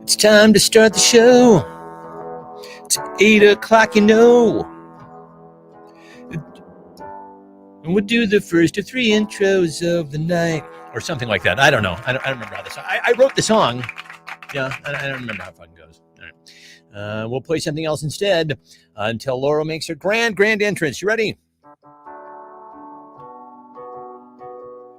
It's time to start the show. It's 8 o'clock, you know. And we'll do the first of 3 intros of the night. Or something like that. I don't know. I don't remember how the song. I wrote the song. Yeah, I don't remember how it fucking goes. All right. We'll play something else instead until Laura makes her grand entrance. You ready?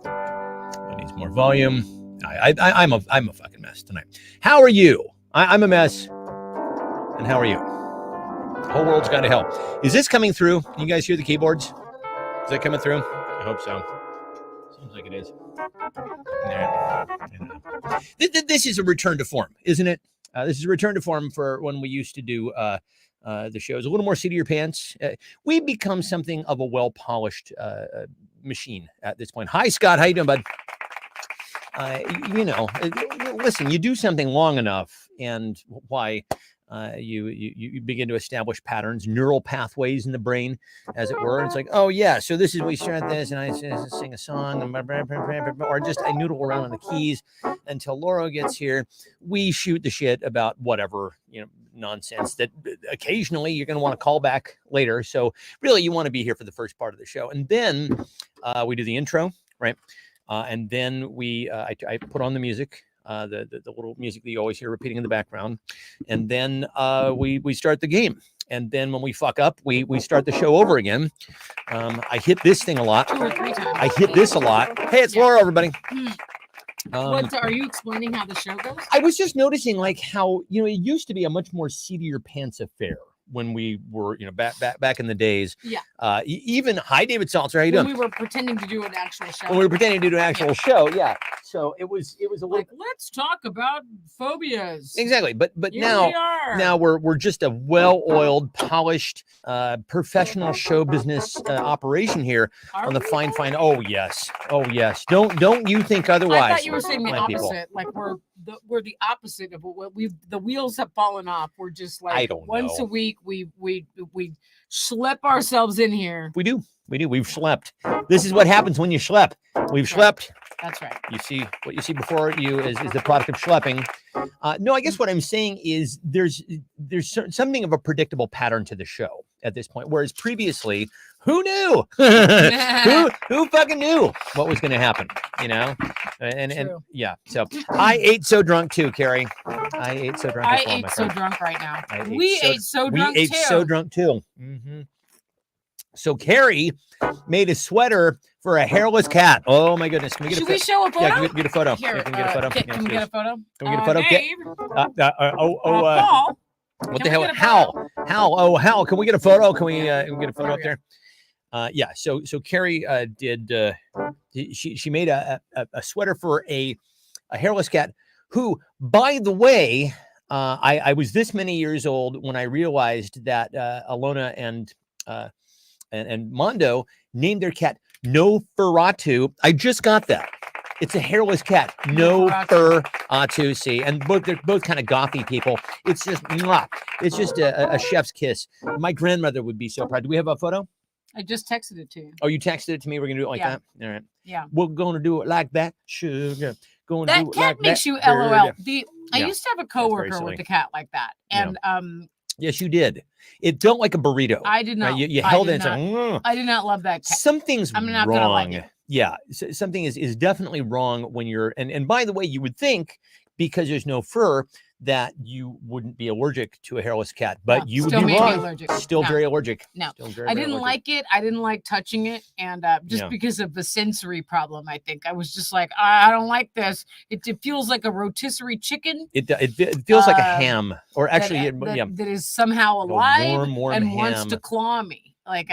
It needs more volume. I'm a fucking mess tonight. How are you? I'm a mess. And how are you? The whole world's gone to hell. Is this coming through? Can you guys hear the keyboards? Is that coming through? I hope so. Seems like it is. This is a return to form, isn't it? This is a return to form for when we used to do the shows. A little more seat of your pants. We've become something of a well-polished machine at this point. Hi, Scott. How you doing, bud? Listen, you do something long enough, and why you begin to establish patterns, neural pathways in the brain, as it were. It's like, oh yeah, so this is we start this, and I sing a song, or just I noodle around on the keys until Laura gets here. We shoot the shit about whatever nonsense that occasionally you're going to want to call back later. So really, you want to be here for the first part of the show, and then we do the intro, right? And then I put on the music, the little music that you always hear repeating in the background. And then we start the game. And then when we fuck up, we start the show over again. I hit this thing a lot. 2 or 3 times. I hit this a lot. Hey, it's Laura, everybody. What are you explaining how the show goes? I was just noticing like how, it used to be a much more seat of your pants affair. When we were, back in the days. Yeah. Even hi, David Salter. How you doing? We were pretending to do an actual show. When we were pretending to do an actual show, yeah. So it was a little. Like, let's talk about phobias. Exactly, but Here now we're just a well-oiled, polished, professional show business operation here on the fine. Oh yes. Don't you think otherwise? I thought you were saying the opposite. People. Like we're the opposite of what the wheels have fallen off. We're just like I don't once know. a week we schlep ourselves in here. We do. We've schlepped. This is what happens when you schlep. We've schlepped. That's right. You see what you see before you is the product of schlepping. No, I guess what I'm saying is there's something of a predictable pattern to the show at this point, whereas previously, who knew? who fucking knew what was going to happen? And yeah. So I ate so drunk too, Carrie. I ate so drunk. I ate so drunk right now. We ate so drunk too. Mm-hmm. So Carrie made a sweater for a hairless cat. Oh my goodness! Can we get Should we show a photo? Yeah, can we get a photo? Here, yeah, can we get a photo? Can we get a photo? Can we get a photo? Paul. What the hell? Hal, can we get a photo? Can we get a photo up there? Yeah. So Carrie did. She made a sweater for a hairless cat. Who, by the way, I was this many years old when I realized that Alona and Mondo named their cat Nosferatu. I just got that. It's a hairless cat. Nosferatu. See, and they're both kind of gothy people. It's just It's just a chef's kiss. My grandmother would be so proud. Do we have a photo? I just texted it to you. Oh, you texted it to me. We're gonna do it like that. All right. Yeah. We're gonna do it like that. Sugar. That cat makes you LOL. I used to have a coworker with a cat like that, and yes, you did. It felt like a burrito. I did not. Right? You held it. I did not love that cat. Something's I'm not wrong. Gonna like it. Yeah, something is definitely wrong when you're. And by the way, you would think because there's no fur that you wouldn't be allergic to a hairless cat, but you would be wrong. Still very allergic. No, I didn't like it. I didn't like touching it, and because of the sensory problem, I think I was just like, I don't like this. It feels like a rotisserie chicken. It feels like a ham, or actually, that is somehow alive warm wants ham. to claw me. Like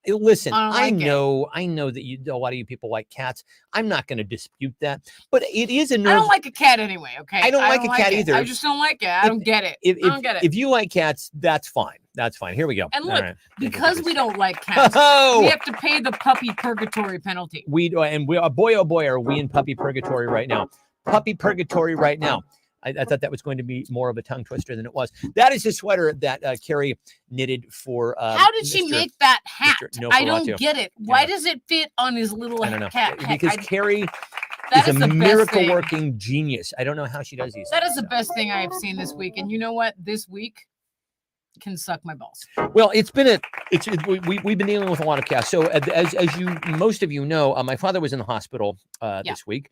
listen, I know that a lot of you people like cats. I'm not going to dispute that, but it is a nerve. I don't like a cat anyway. Okay, I don't like a cat either. I just don't like it. I don't get it. I don't get it. If you like cats, that's fine. That's fine. Here we go. And look, because we don't like cats, we have to pay the puppy purgatory penalty. We boy oh boy are we in puppy purgatory right now. Puppy purgatory right now. I thought that was going to be more of a tongue twister than it was. That is a sweater that Carrie knitted for. How did she make that hat? I don't get it. Why does it fit on his little I don't know. cat? Because Carrie That is is a the best miracle thing. working genius. I don't know how she does these. That things, is the so. best thing I have seen this week. And you know what? This week can suck my balls. Well, we've been dealing with a lot of chaos. So as you most of you know, my father was in the hospital this week.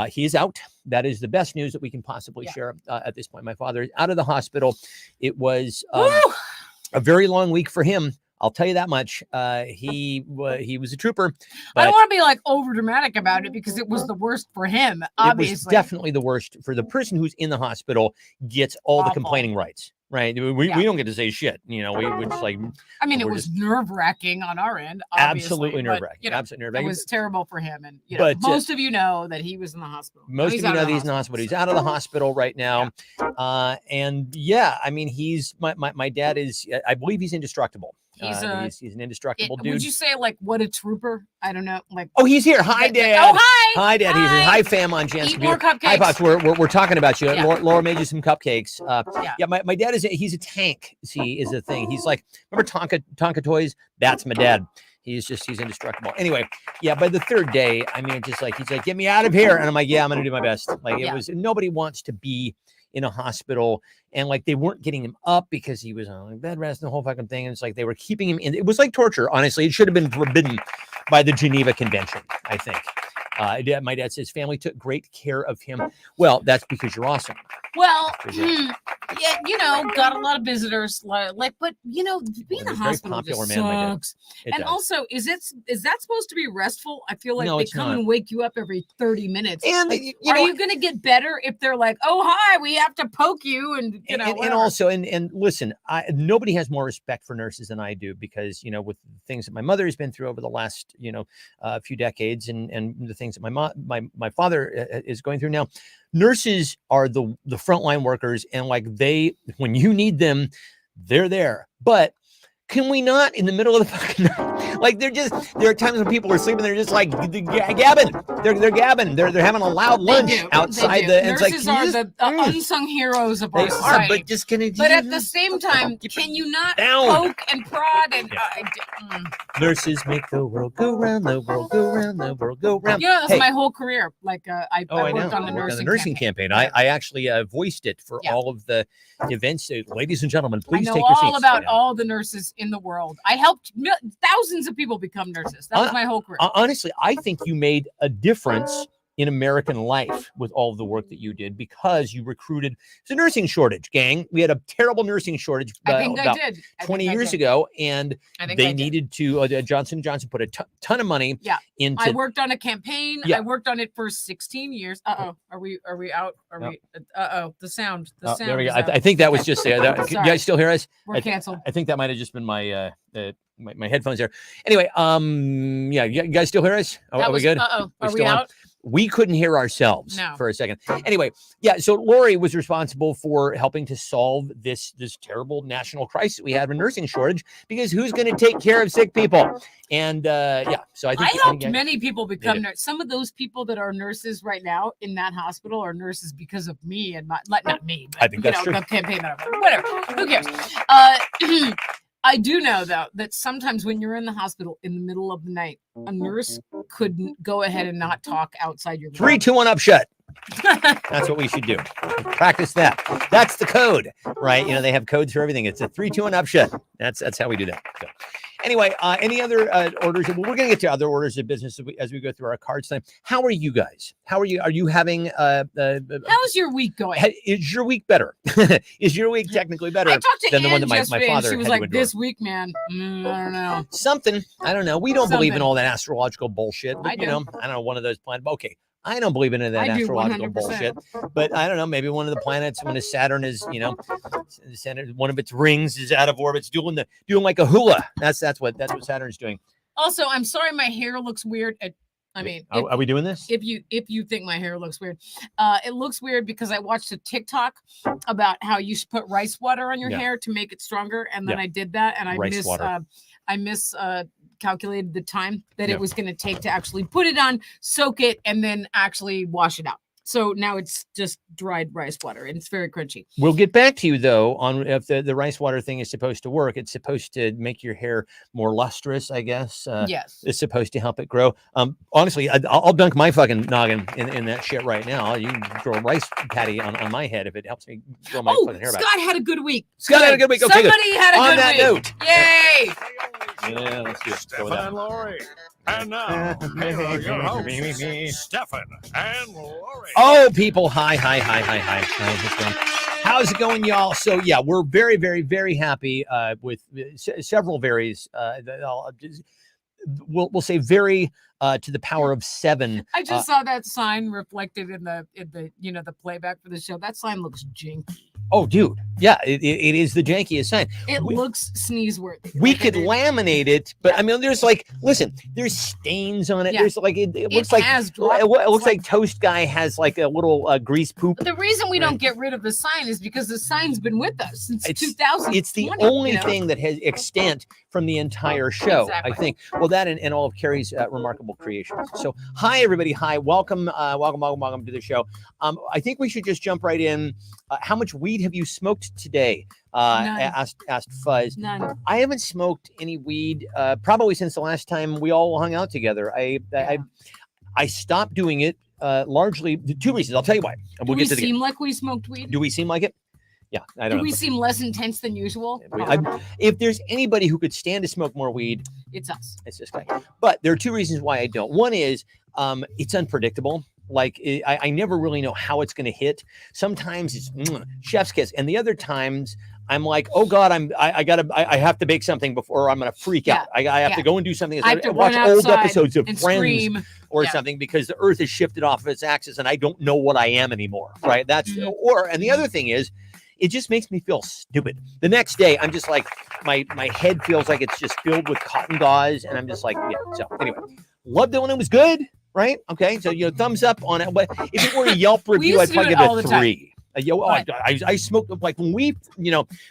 He is out. That is the best news that we can possibly share at this point. My father is out of the hospital. It was a very long week for him. I'll tell you that much. He was a trooper. I don't want to be like over dramatic about it because it was the worst for him. Obviously, it was definitely the worst for the person who's in the hospital. Gets all the complaining rights. Right. We don't get to say shit. You know, we just like. I mean, it was nerve-wracking on our end. Absolutely nerve-wracking. Absolutely nerve-wracking. It was terrible for him. And most of you know that he was in the hospital. Most of you know that he's in the hospital. He's out of the hospital right now. And I mean, he's my dad is. I believe he's indestructible. He's an indestructible dude. Would you say like what a trooper? I don't know. Like he's here. Hi, Dad. Oh, hi. Hi, Dad. He's here. Hi, fam on Jan's computer. More cupcakes. Hi, Pops. We're talking about you. Laura made you some cupcakes. My dad he's a tank. See, is the thing. He's like, remember Tonka toys? That's my dad. He's indestructible. Anyway, by the third day, I mean, just like he's like, get me out of here, and I'm like, I'm gonna do my best. Like it was. Nobody wants to be in a hospital, and like they weren't getting him up because he was on bed rest and the whole fucking thing. And it's like they were keeping him in. It was like torture. Honestly, it should have been forbidden by the Geneva Convention, I think. My dad says family took great care of him. Well, that's because you're awesome. Well, got a lot of visitors. But being in the hospital just sucks. And also, is that supposed to be restful? I feel like they come and wake you up every 30 minutes. And are you going to get better if they're like, oh hi, we have to poke you and and also and listen, nobody has more respect for nurses than I do because with the things that my mother has been through over the last few decades and the things that my father is going through now. Nurses are the frontline workers, and like when you need them, they're there. But can we not in the middle of the fucking night? Like there are times when people are sleeping, they're just like gabbing. They're gabbing. They're having a loud lunch outside the. Nurses are the unsung heroes of our society. But just gonna. But at the same time, can you not poke and prod and? Nurses make the world go round, the world go round, the world go round. That's my whole career. Like I worked on the nursing campaign. I actually voiced it for all of the events. Ladies and gentlemen, please take your seats. I know all about all the nurses in the world. I helped thousands of people become nurses. That was my whole career. Honestly, I think you made a difference in American life with all of the work that you did because you recruited. It's a nursing shortage, gang. We had a terrible nursing shortage about 20 years ago, and they needed to. Johnson & Johnson put a ton of money into. I worked on a campaign. I worked on it for 16 years. Are we out? We? The sound. There we go. I think that was just there. Can you guys still hear us? We're canceled. I think that might have just been my my headphones there. Anyway, you guys still hear us? Are we good? Are we out? We couldn't hear ourselves for a second. Anyway, so Lori was responsible for helping to solve this terrible national crisis we had, a nursing shortage, because who's going to take care of sick people? And so I think I helped many people become nurses. Some of those people that are nurses right now in that hospital are nurses because of me and not me, but I think that's true. The campaign that I'm whatever. Who cares? I do know, though, that sometimes when you're in the hospital in the middle of the night, a nurse couldn't go ahead and not talk outside your room. 3, 2, 1 up, shut. That's what we should do. Practice that. That's the code, right? They have codes for everything. It's a 3, 2, 1 up, shut. That's how we do that. So. Anyway, any other orders? Well, we're going to get to other orders of business as we go through our cards time. How are you guys? How are you? Are you having? How's your week going? Is your week better? Is your week technically better than the one that my father she was had like, to endure? This week, man, I don't know. Something. I don't know. We don't believe in all that astrological bullshit. But, I do. I don't know, one of those planets. Okay. I don't believe in that astrological bullshit, but I don't know. Maybe one of the planets, when Saturn is, one of its rings is out of orbit, it's doing like a hula. That's what Saturn's doing. Also, I'm sorry, my hair looks weird. Are we doing this? If you think my hair looks weird, it looks weird because I watched a TikTok about how you should put rice water on your hair to make it stronger, and then I did that, and I miscalculated the time that it was going to take to actually put it on, soak it, and then actually wash it out. So now it's just dried rice water, and it's very crunchy. We'll get back to you, though, on if the rice water thing is supposed to work. It's supposed to make your hair more lustrous, I guess. Yes. It's supposed to help it grow. Honestly, I'll dunk my fucking noggin in that shit right now. You can throw a rice patty on my head if it helps me grow my fucking hair back. Scott had a good week. Scott had a good week. Okay, Somebody had a on good that week. note. Yay! Yeah, let's do it. Stefan and Lori. And now, here are your hosts, Stefan and Lori. Oh, people. Hi. How's it going, y'all? So, yeah, we're very, very, very happy with several varies. We'll say very to the power of 7. I just saw that sign reflected in the the playback for the show. That sign looks janky. Oh, dude. Yeah, it is the jankiest sign. It looks sneeze-worthy. We could laminate it, but I mean, there's there's stains on it. Yeah. There's it looks like it looks like Toast Guy has like a little grease poop. But the reason we don't get rid of the sign is because the sign's been with us since 2000. It's the only thing that has extant from the entire show, exactly. I think. Well, that and all of Carrie's remarkable creations. So, hi everybody. Hi, welcome to the show. I think we should just jump right in. How much weed have you smoked today? Asked Fuzz. None. I haven't smoked any weed probably since the last time we all hung out together. I stopped doing it largely 2 reasons. I'll tell you why. Do we seem like we smoked weed? Do we seem like it? Yeah, I don't know. Do we seem less intense than usual? If there's anybody who could stand to smoke more weed, it's us. It's this guy. But there are 2 reasons why I don't. One is it's unpredictable. Like I never really know how it's going to hit. Sometimes it's chef's kiss, and the other times I'm like, oh God, I have to bake something before I'm going to freak out. I have to go and do something. I have to watch old episodes of Friends scream. or something because the Earth has shifted off of its axis and I don't know what I am anymore. Right? That's and the other thing is, it just makes me feel stupid. The next day, I'm just like my head feels like it's just filled with cotton gauze, and I'm just like, yeah. So anyway, loved it when it was good. Right? Okay. So, thumbs up on it. But if it were a Yelp review, I'd probably give it a 3. I smoked like when we,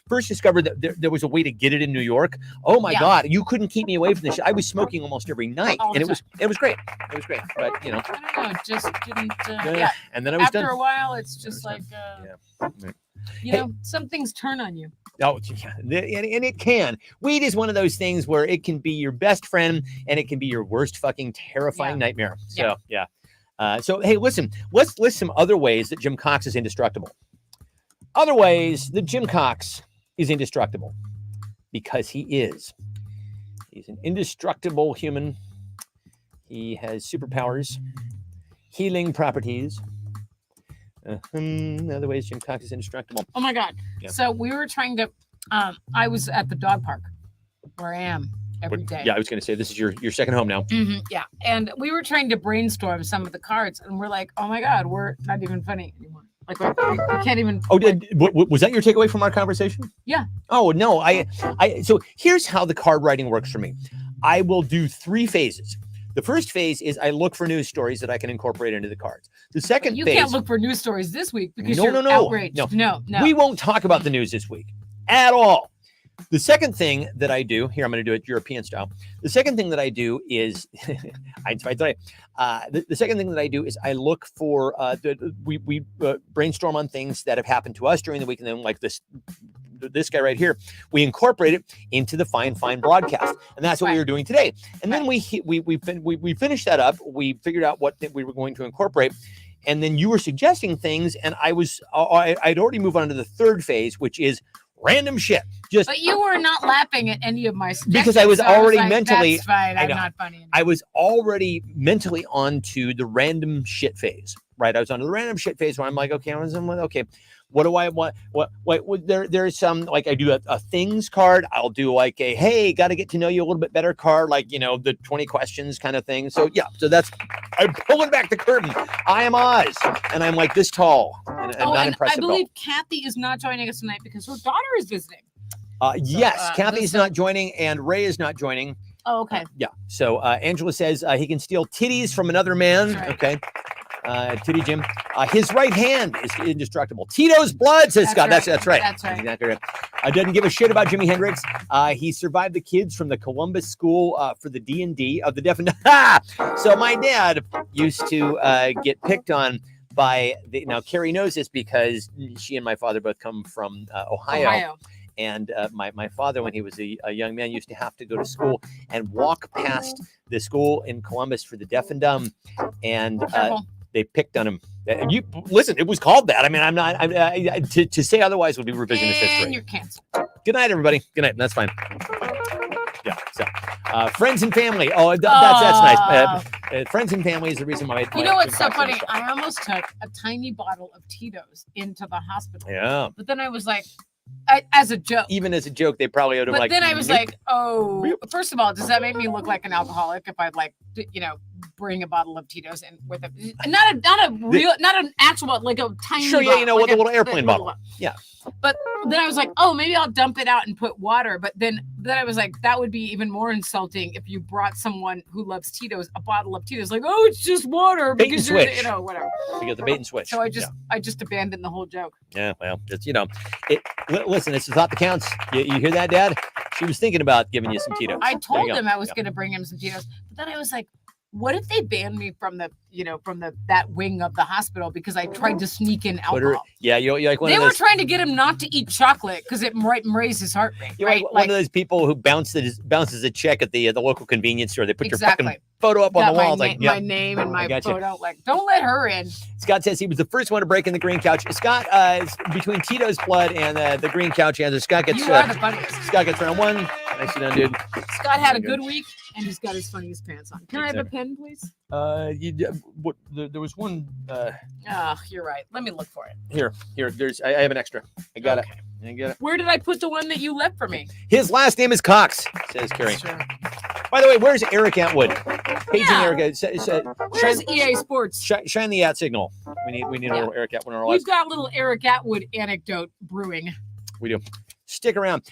first discovered that there was a way to get it in New York. Oh my God, you couldn't keep me away from this. I was smoking almost every night, and it was great. It was great. But I don't know, it just didn't. And then I was after done. a while, it's just like, some things turn on you. Oh, yeah. And it can. Weed is one of those things where it can be your best friend and it can be your worst fucking terrifying nightmare. So, so, hey, listen, let's list some other ways that Jim Cox is indestructible. Other ways that Jim Cox is indestructible because he is. He's an indestructible human. He has superpowers, healing properties. Other ways Jim Cox is indestructible. Oh my God. Yeah. So we were trying to, I was at the dog park where I am every day. Yeah, I was going to say, this is your second home now. Mm-hmm, yeah. And we were trying to brainstorm some of the cards and we're like, oh my God, we're not even funny anymore. Like we can't even. Oh, was that your takeaway from our conversation? Yeah. Oh, no. So here's how the card writing works for me. I will do 3 phases. The first phase is I look for news stories that I can incorporate into the cards. The second phase... You can't look for news stories this week because you're outraged. No. We won't talk about the news this week at all. The second thing that I do, here I'm going to do it European style. The second thing that I do is, the second thing that I do is I look for, we brainstorm on things that have happened to us during the week, and then like this guy right here, we incorporate it into the Fine broadcast, and that's what we were doing today. And then we finished that up. We figured out what we were going to incorporate, and then you were suggesting things, and I'd already moved on to the third phase, which is random shit. But you were not laughing at any of my suggestions. Because I was already mentally. That's fine. I'm not funny anymore. I was already mentally on to the random shit phase, right? I was on to the random shit phase where I'm like, okay, what do I want? What there's some, like, I do a things card. I'll do like a, hey, got to get to know you a little bit better card, like, the 20 questions kind of thing. So yeah, I'm pulling back the curtain. I am Oz, and I'm like this tall and not impressive. I believe Kathy is not joining us tonight because her daughter is visiting. Yes, Kathy is not joining, and Ray is not joining. Oh, okay. Yeah. So Angela says he can steal titties from another man. Right. Okay. Titty Jim. His right hand is indestructible. Tito's blood, says Scott. Right. That's right. That's right. Exactly right. Doesn't give a shit about Jimi Hendrix. He survived the kids from the Columbus School for the D&D of the Deaf and So my dad used to get picked on by now Carrie knows this because she and my father both come from Ohio. And my father, when he was a young man, used to have to go to school and walk past the school in Columbus for the deaf and dumb. And they picked on him. You listen, it was called that. I mean, I'm not to say otherwise would be revisionist history. And you're canceled. Good night, everybody. Good night. That's fine. Yeah. So, friends and family. Oh, that's nice. Friends and family is the reason why. You know what's so funny? I almost took a tiny bottle of Tito's into the hospital. Yeah. But then I was like, as a joke. Even as a joke, they probably owed him but like. Then I was like, oh. First of all, does that make me look like an alcoholic if I'd like, bring a bottle of Tito's and with a not an actual like a tiny. Sure, yeah, bottle, with a little airplane bottle. Yeah. But then I was like, oh, maybe I'll dump it out and put water. But then I was like, that would be even more insulting if you brought someone who loves Tito's a bottle of Tito's, like, oh, it's just water bait and switch. Whatever. You get the bait and switch. So I just abandoned the whole joke. Yeah, well, it's listen, it's the thought that counts. You hear that, Dad? She was thinking about giving you some Tito's. I told him I was going to bring him some Tito's, but then I was like, what if they banned me from that wing of the hospital because I tried to sneak in alcohol? You're like one they of those. Were trying to get him not to eat chocolate because it might raise his heart rate. You're right? Like one of those people who bounces a check at the local convenience store. They put your fucking photo up on the wall. My name and my photo. Like, don't let her in. Scott says he was the first one to break in the green couch. Scott, between Tito's blood and the green couch answer, Scott gets. You are the funniest. Scott gets round one. Nicely done, dude. Scott had a good week, and he's got his funniest pants on. Can I have a pen, please? There was one. You're right. Let me look for it. Here. I have an extra. I got it. I get it. Where did I put the one that you left for me? His last name is Cox, says Carrie. By the way, where's Eric Atwood? Page and Eric. Where's EA Sports? Shine the @ signal. We need a little Eric Atwood in our lives. We've got a little Eric Atwood anecdote brewing. We do. Stick around.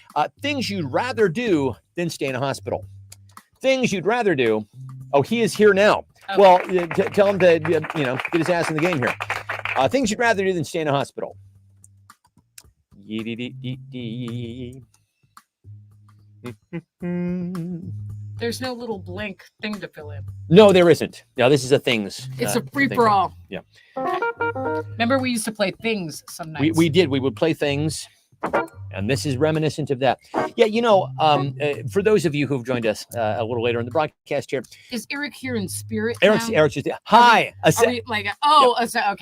Things you'd rather do than stay in a hospital. Things you'd rather do. Oh, he is here now. Okay. Well, tell him to get his ass in the game here. Things you'd rather do than stay in a hospital. There's no little blank thing to fill in. No, there isn't. Now this is a things. It's a free for all. Yeah. Remember, we used to play things some nights. We did. We would play things. And this is reminiscent of that. Yeah, for those of you who've joined us a little later in the broadcast here. Is Eric here in spirit? Eric's just hi. Okay.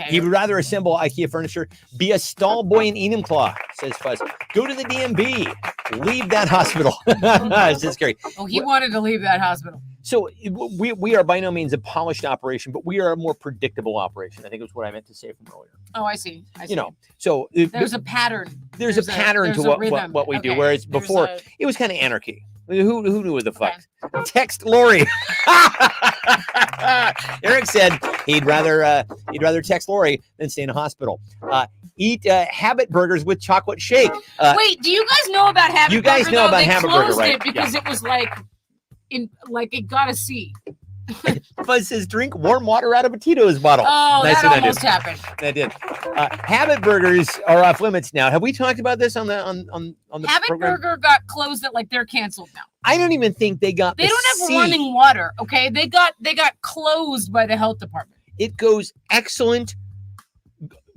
He would rather assemble IKEA furniture, be a stall boy in Enumclaw, says Fuzz. Go to the DMB. Leave that hospital, says Carrie. Oh, he wanted to leave that hospital. So we are by no means a polished operation, but we are a more predictable operation. I think is what I meant to say from earlier. Oh, I see. So there's a pattern. There's a pattern to what we do. Whereas before it was kind of anarchy. Who knew what the fuck? Okay. Text Lori. Eric said he'd rather text Lori than stay in a hospital. Eat Habit burgers with chocolate shake. Wait, do you guys know about Habit Burger? You guys know about Habit Burger, right? Because it was it got a C. Fuzz says drink warm water out of a Tito's bottle. Oh, that almost happened. That did. Habit burgers are off limits now. Have we talked about this on the Habit program? Burger got closed. They're canceled now. I don't even think they got. They don't have running water. Okay, they got closed by the health department. It goes excellent,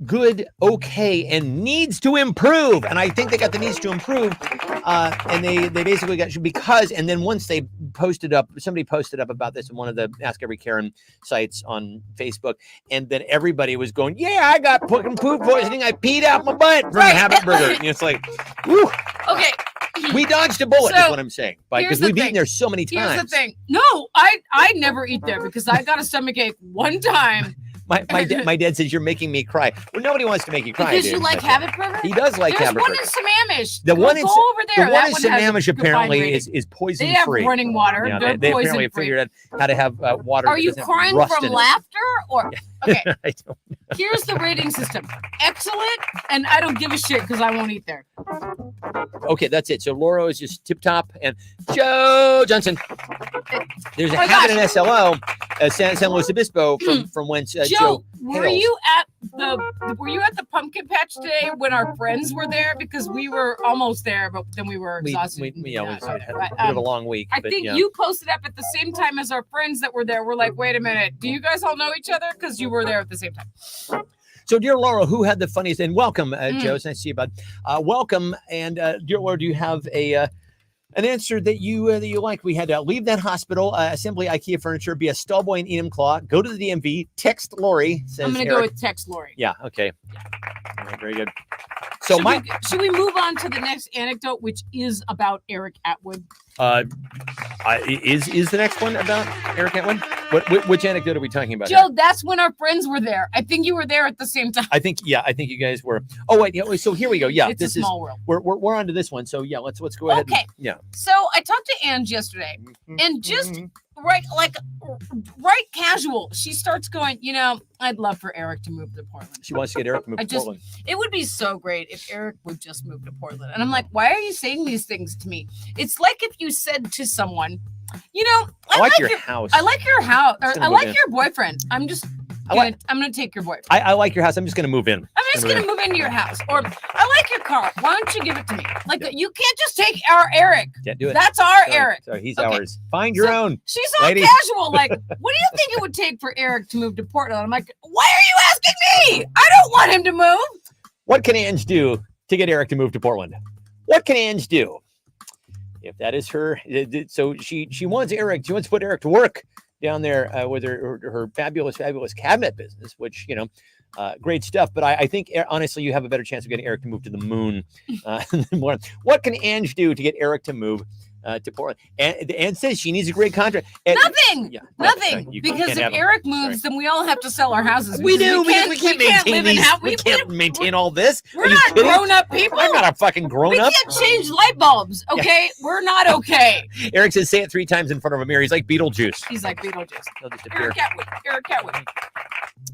good, okay, and needs to improve. And I think they got the needs to improve. And they basically got because, and then once they somebody posted up about this in one of the Ask Every Karen sites on Facebook. And then everybody was going, yeah, I got fucking food poisoning. I peed out my butt from Habit Burger. And it's like, whew. Okay. We dodged a bullet, is what I'm saying. Because we've eaten there so many times. Here's the thing. No, I never eat there because I got a stomachache one time. My dad says you're making me cry. Well, nobody wants to make you cry. Because you like Habit Burger? He does like Habit Burger. There's one in Sammamish. The one in Sammamish apparently is poison free. They have running water. Yeah, they apparently figured out how to have water. Are you crying from laughter or? Okay. I don't know. Here's the rating system: excellent, and I don't give a shit because I won't eat there. Okay, that's it. So Laura is just tip top, and Joe Johnson. There's a Habit in SLO, San Luis Obispo, from whence Joe. Were you at were you at the pumpkin patch day when our friends were there? Because we were almost there, but then we were exhausted. We had a bit of a long week. I think you posted up at the same time as our friends that were there. We're like, wait a minute, do you guys all know each other? Because you were there at the same time. So, dear Laura, who had the funniest? And welcome, Joe. It's nice to see you, bud. Welcome, and dear Laura, do you have an answer that you like? We had to leave that hospital, assembly IKEA furniture, be a stallboy in Enumclaw, go to the DMV, text Lori. Says I'm going to go with text Lori. Yeah. Okay. All right, very good. So should we move on to the next anecdote, which is about Eric Atwood? Is the next one about Eric Atwood? Which anecdote are we talking about? Joe, that's when our friends were there. I think you were there at the same time. I think you guys were. Oh wait, so here we go. Yeah, it's a small world. We're on to this one. So yeah, let's go ahead. Okay. So I talked to Ange yesterday, and just right casual, she starts going, I'd love for Eric to move to Portland. She wants to get Eric to move to Portland. It would be so great if Eric would just move to Portland. And I'm like, why are you saying these things to me? It's like if you said to someone, I like your house. I like your house. I like your boyfriend. I'm going to take your boyfriend. I like your house. I'm just going to move in. I'm just going to move into your house. Or I like your car. Why don't you give it to me? You can't just take our Eric. Can't do it. That's our Eric. Sorry, he's ours. Find your own. She's all casual. Like, what do you think it would take for Eric to move to Portland? I'm like, why are you asking me? I don't want him to move. What can Ange do to get Eric to move to Portland? What can Ange do? If that is her, so she wants Eric. She wants to put Eric to work down there with her fabulous cabinet business, which great stuff. But I think honestly, you have a better chance of getting Eric to move to the moon. What can Ange do to get Eric to move to Portland? And says she needs a great contract. Nothing. Nothing. Because if Eric moves, then we all have to sell our houses. We do. We can't maintain all this. We're not grown-up people. I'm not a fucking grown-up. We can't change light bulbs. Okay, we're not okay. Eric says, "Say it 3 times in front of a mirror." He's like Beetlejuice. Eric Atwood.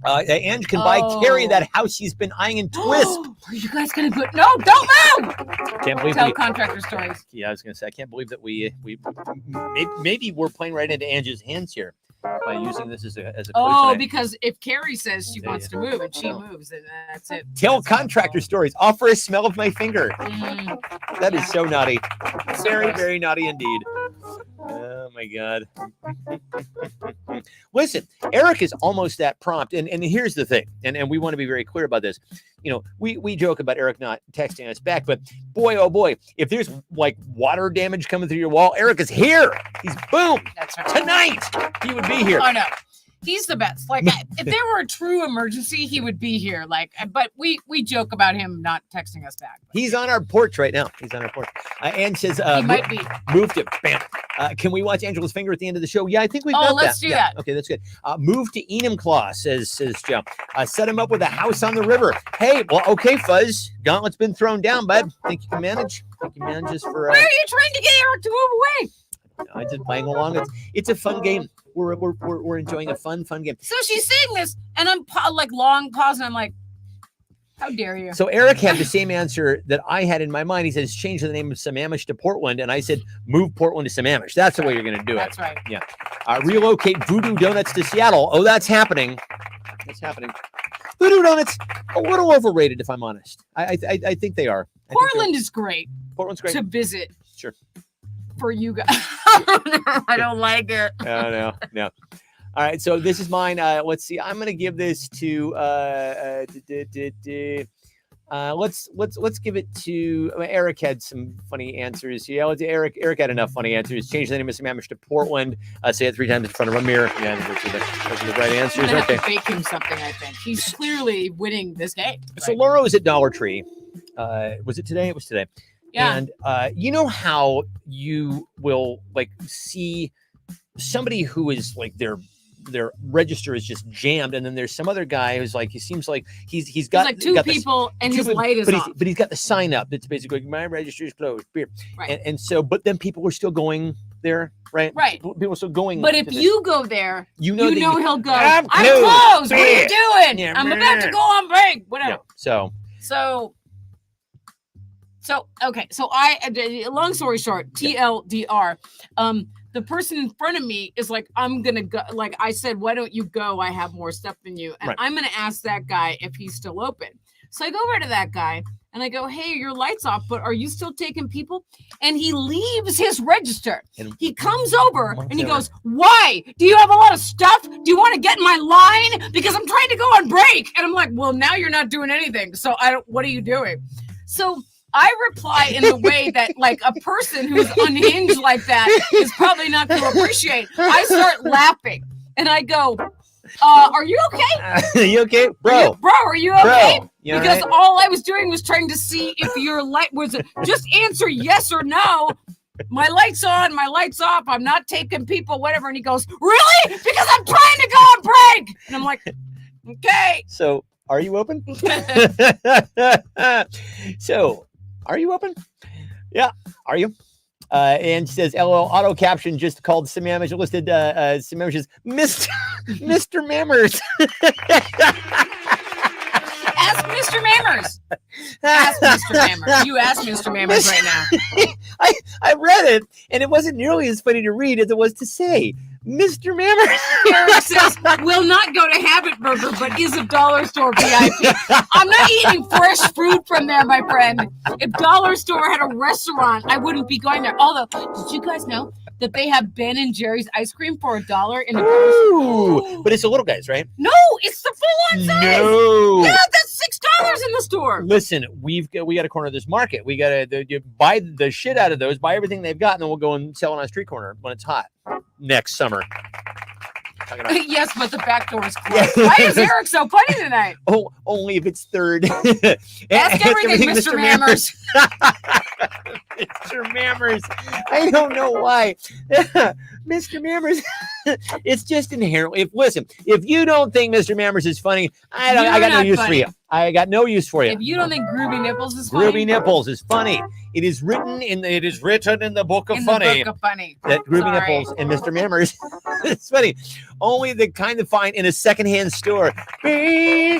Ange can buy Carrie that house she's been eyeing in Twist. Are you guys gonna put? No, don't move. Can't believe Tell contractor stories. Yeah, I was gonna say I can't believe that we maybe we're playing right into Ange's hands here by using this as a because if Carrie says she wants to move and she moves, then that's it. Tell contractor stories. Offer a smell of my finger. That is so naughty. Very, very naughty indeed. Oh my God. Listen, Eric is almost that prompt. And here's the thing, and we want to be very clear about this. We joke about Eric not texting us back, but boy, oh boy, if there's like water damage coming through your wall, Eric is here. He's boom. That's right. Tonight, he would be here. Oh no. He's the best. Like, if there were a true emergency, he would be here. Like, but we joke about him not texting us back. He's on our porch right now. Ange says, he might be. Move to bam. Can we watch Angela's finger at the end of the show? Yeah, I think we've got that. Let's do that. Okay, that's good. Move to Enumclaw, says Joe. Set him up with a house on the river. Hey, well, okay, Fuzz. Gauntlet's been thrown down, bud. Think you can manage? This for? Why are you trying to get Eric to move away? I'm just playing along. It's a fun game. We're enjoying a fun game. So she's saying this, and I'm long pause, and I'm like, how dare you? So Eric had the same answer that I had in my mind. He says, change the name of Sammamish to Portland. And I said, move Portland to Sammamish. That's the way you're going to do it. That's right. Yeah. Relocate Voodoo Donuts to Seattle. Oh, that's happening. Voodoo Donuts, a little overrated, if I'm honest. I think they are. Portland is great. Portland's great. To visit. Sure. For you guys. I don't like it. No. All right, so this is mine. Let's see. I'm going to give this to let's give it to Eric. Had some funny answers. Yeah, Eric had enough funny answers. Change the name of Sammamish to Portland. Say it 3 times in front of a mirror. Yeah, those are the right answers. I'm gonna have to bake him something. I think he's clearly winning this game. So Laura was at Dollar Tree. Was it today? It was today. Yeah. And you know how you will see somebody who is like their register is just jammed, and then there's some other guy who's like, he seems like he's got like two people and his light is off. But he's got the sign up that's basically like, my register is closed. Right. And so, but then people are still going there, right? Right. People are still going. But if you go there, you know he'll go, I'm closed. What are you doing? Yeah, I'm about to go on break. Whatever. Yeah, So okay. So long story short, TLDR. the person in front of me is like, I'm gonna go. Like I said, why don't you go? I have more stuff than you, and I'm gonna ask that guy if he's still open. So I go over to that guy and I go, hey, your light's off, but are you still taking people? And he leaves his register. And he comes over and he goes, why? Do you have a lot of stuff? Do you want to get in my line? Because I'm trying to go on break. And I'm like, well, now you're not doing anything. So what are you doing? So I reply in the way that like a person who's unhinged like that is probably not going to appreciate. I start laughing and I go, are you okay? You okay, bro? Are you okay? Bro, because all I was doing was trying to see if your light was just answer yes or no. My light's on, my light's off. I'm not taking people, whatever. And he goes, really? Because I'm trying to go on break. And I'm like, okay. So are you open? So are you open? Yeah. Are you? And she says, LOL, auto caption just called Sammamish, listed Sammamish as Mr. Mammers. Ask Mr. Mammers. Ask Mr. Mammers. You ask Mr. Mammers right now. I read it, and it wasn't nearly as funny to read as it was to say. Mr. Mammers. Eric says, will not go to Habit Burger, but is a dollar store VIP. I'm not eating fresh food from there, my friend. If Dollar Store had a restaurant, I wouldn't be going there. Although, did you guys know that they have Ben and Jerry's ice cream for $1 in a dollar store? But it's the little guys, right? No, it's the full-on size. No. Yeah, that's $6 in the store. Listen, we got to corner this market. We got to buy the shit out of those, buy everything they've got, and then we'll go and sell it on a street corner when it's hot next summer. Yes, but the back door is closed. Why is Eric so funny tonight? Oh, only if it's third. Ask everything, Mr. Mammers. Mr. Mammers. I don't know why. Mr. Mammers. It's just inherent. If you don't think Mr. Mammers is funny, I got no use for you. I got no use for you. If you don't think Groovy Nipples is funny, Groovy Nipples is funny. It is written in the book of funny. The book of funny. That Groovy Nipples and Mr. Mammers is funny. Only the kind of find in a secondhand store. That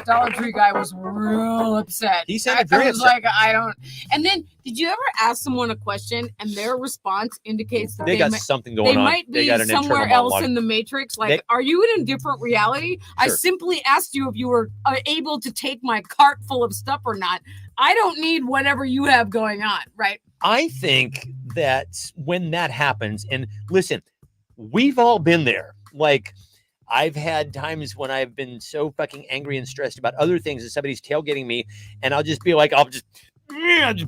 Dollar Tree guy was real upset. He sounded very upset. Like, I don't. And then, did you ever ask someone a question and their response indicates that they got something going on? They might be somewhere else in the Matrix. Like, are you in a different reality? Sure. I simply asked you if you were able to take my cart full of stuff or not. I don't need whatever you have going on, right? I think that when that happens, and listen, we've all been there. Like, I've had times when I've been so fucking angry and stressed about other things and somebody's tailgating me, and I'll just be like, I'll just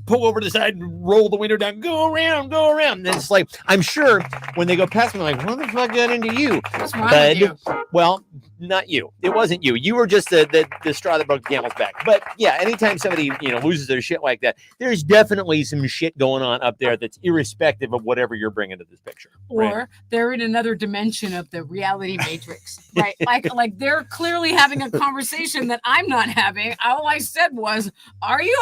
pull over to the side and roll the window down, go around. And it's like, I'm sure when they go past me, I'm like, what the fuck got into you? What's wrong with you? Well, not you. It wasn't you. You were just the straw that broke the camel's back. But yeah, anytime somebody loses their shit like that, there's definitely some shit going on up there that's irrespective of whatever you're bringing to this picture. Or they're in another dimension of the reality matrix, right? like they're clearly having a conversation that I'm not having. All I said was, "Are you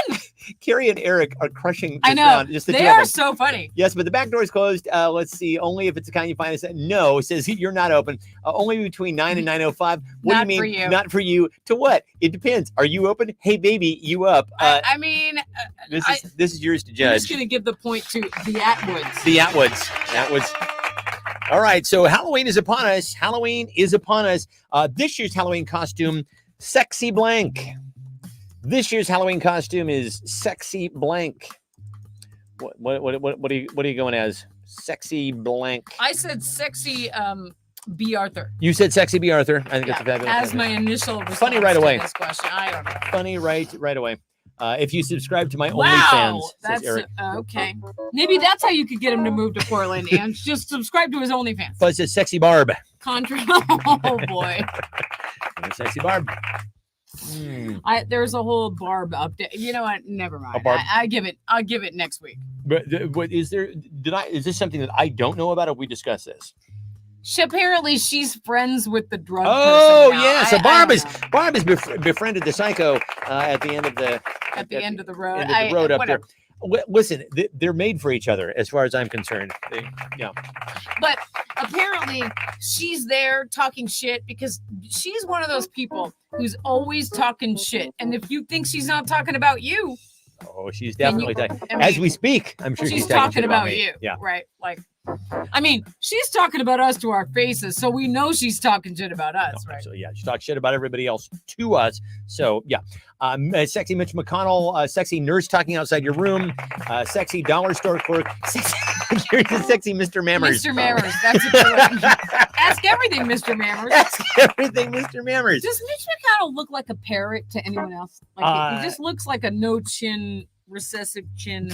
open?" Carrie and Eric are crushing. I know. They are so funny. Yes, but the back door is closed. Let's see. Only if it's the kind you find. No, it says you're not open. Only between 9 and 9:05. What not do you mean? For you. Not for you. To what? It depends. Are you open? Hey, baby, you up? I mean, this is yours to judge. I'm just gonna give the point to the Atwoods. The Atwoods. All right. So Halloween is upon us. This year's Halloween costume, Sexy Blank. This year's Halloween costume is Sexy Blank. What are you going as? Sexy Blank. I said Sexy B. Arthur. You said Sexy B. Arthur. I think that's a fabulous. As my initial response funny right away. To this question. I don't know. Funny right away. If you subscribe to my OnlyFans, that's Eric. Okay. Maybe that's how you could get him to move to Portland and just subscribe to his OnlyFans. But it says Sexy Barb. Oh boy. Sexy Barb. There's a whole Barb update. You know what? Never mind. I'll give it next week. But is this something that I don't know about? Or we discussed this? Apparently she's friends with the drug person. Oh yeah, so Barb has befriended the psycho at the end of the end of the road. End of the road up there. Listen, they're made for each other, as far as I'm concerned. But apparently, she's there talking shit because she's one of those people who's always talking shit. And if you think she's not talking about you, Oh, she's definitely talking. I mean, As we speak, I'm sure she's talking talking shit about me. you. Yeah. Right. Like, I mean, she's talking about us to our faces, so we know she's talking shit about us, right? So yeah, she talks shit about everybody else to us. So yeah, sexy Mitch McConnell, sexy nurse talking outside your room, sexy dollar store clerk, sexy Mr. Mammers. Mr. Mammers, that's a good one. Ask everything, Mr. Mammers. Ask everything, Mr. Mammers. Does Mitch McConnell look like a parrot to anyone else? Like he just looks like a no chin, recessive chin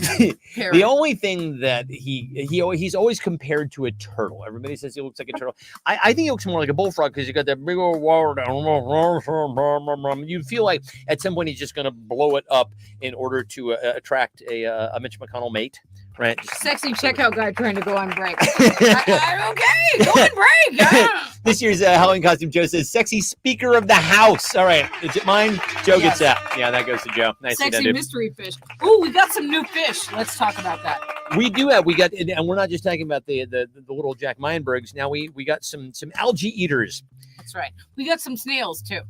parrot. The only thing that he's always compared to a turtle. Everybody says he looks like a turtle. I think he looks more like a bullfrog because you got that big old water down. You feel like at some point he's just going to blow it up in order to attract a Mitch McConnell mate. Right. Sexy checkout guy trying to go on break. I'm okay. Go on break. Yeah. This year's Halloween costume, Joe says, sexy Speaker of the House. All right. Is it mine? Joe gets that. Yeah, that goes to Joe. Nice. Sexy mystery fish. Oh, we got some new fish. Let's talk about that. We got, and we're not just talking about the little Jack Meinbergs. Now we got some algae eaters. That's right. We got some snails too.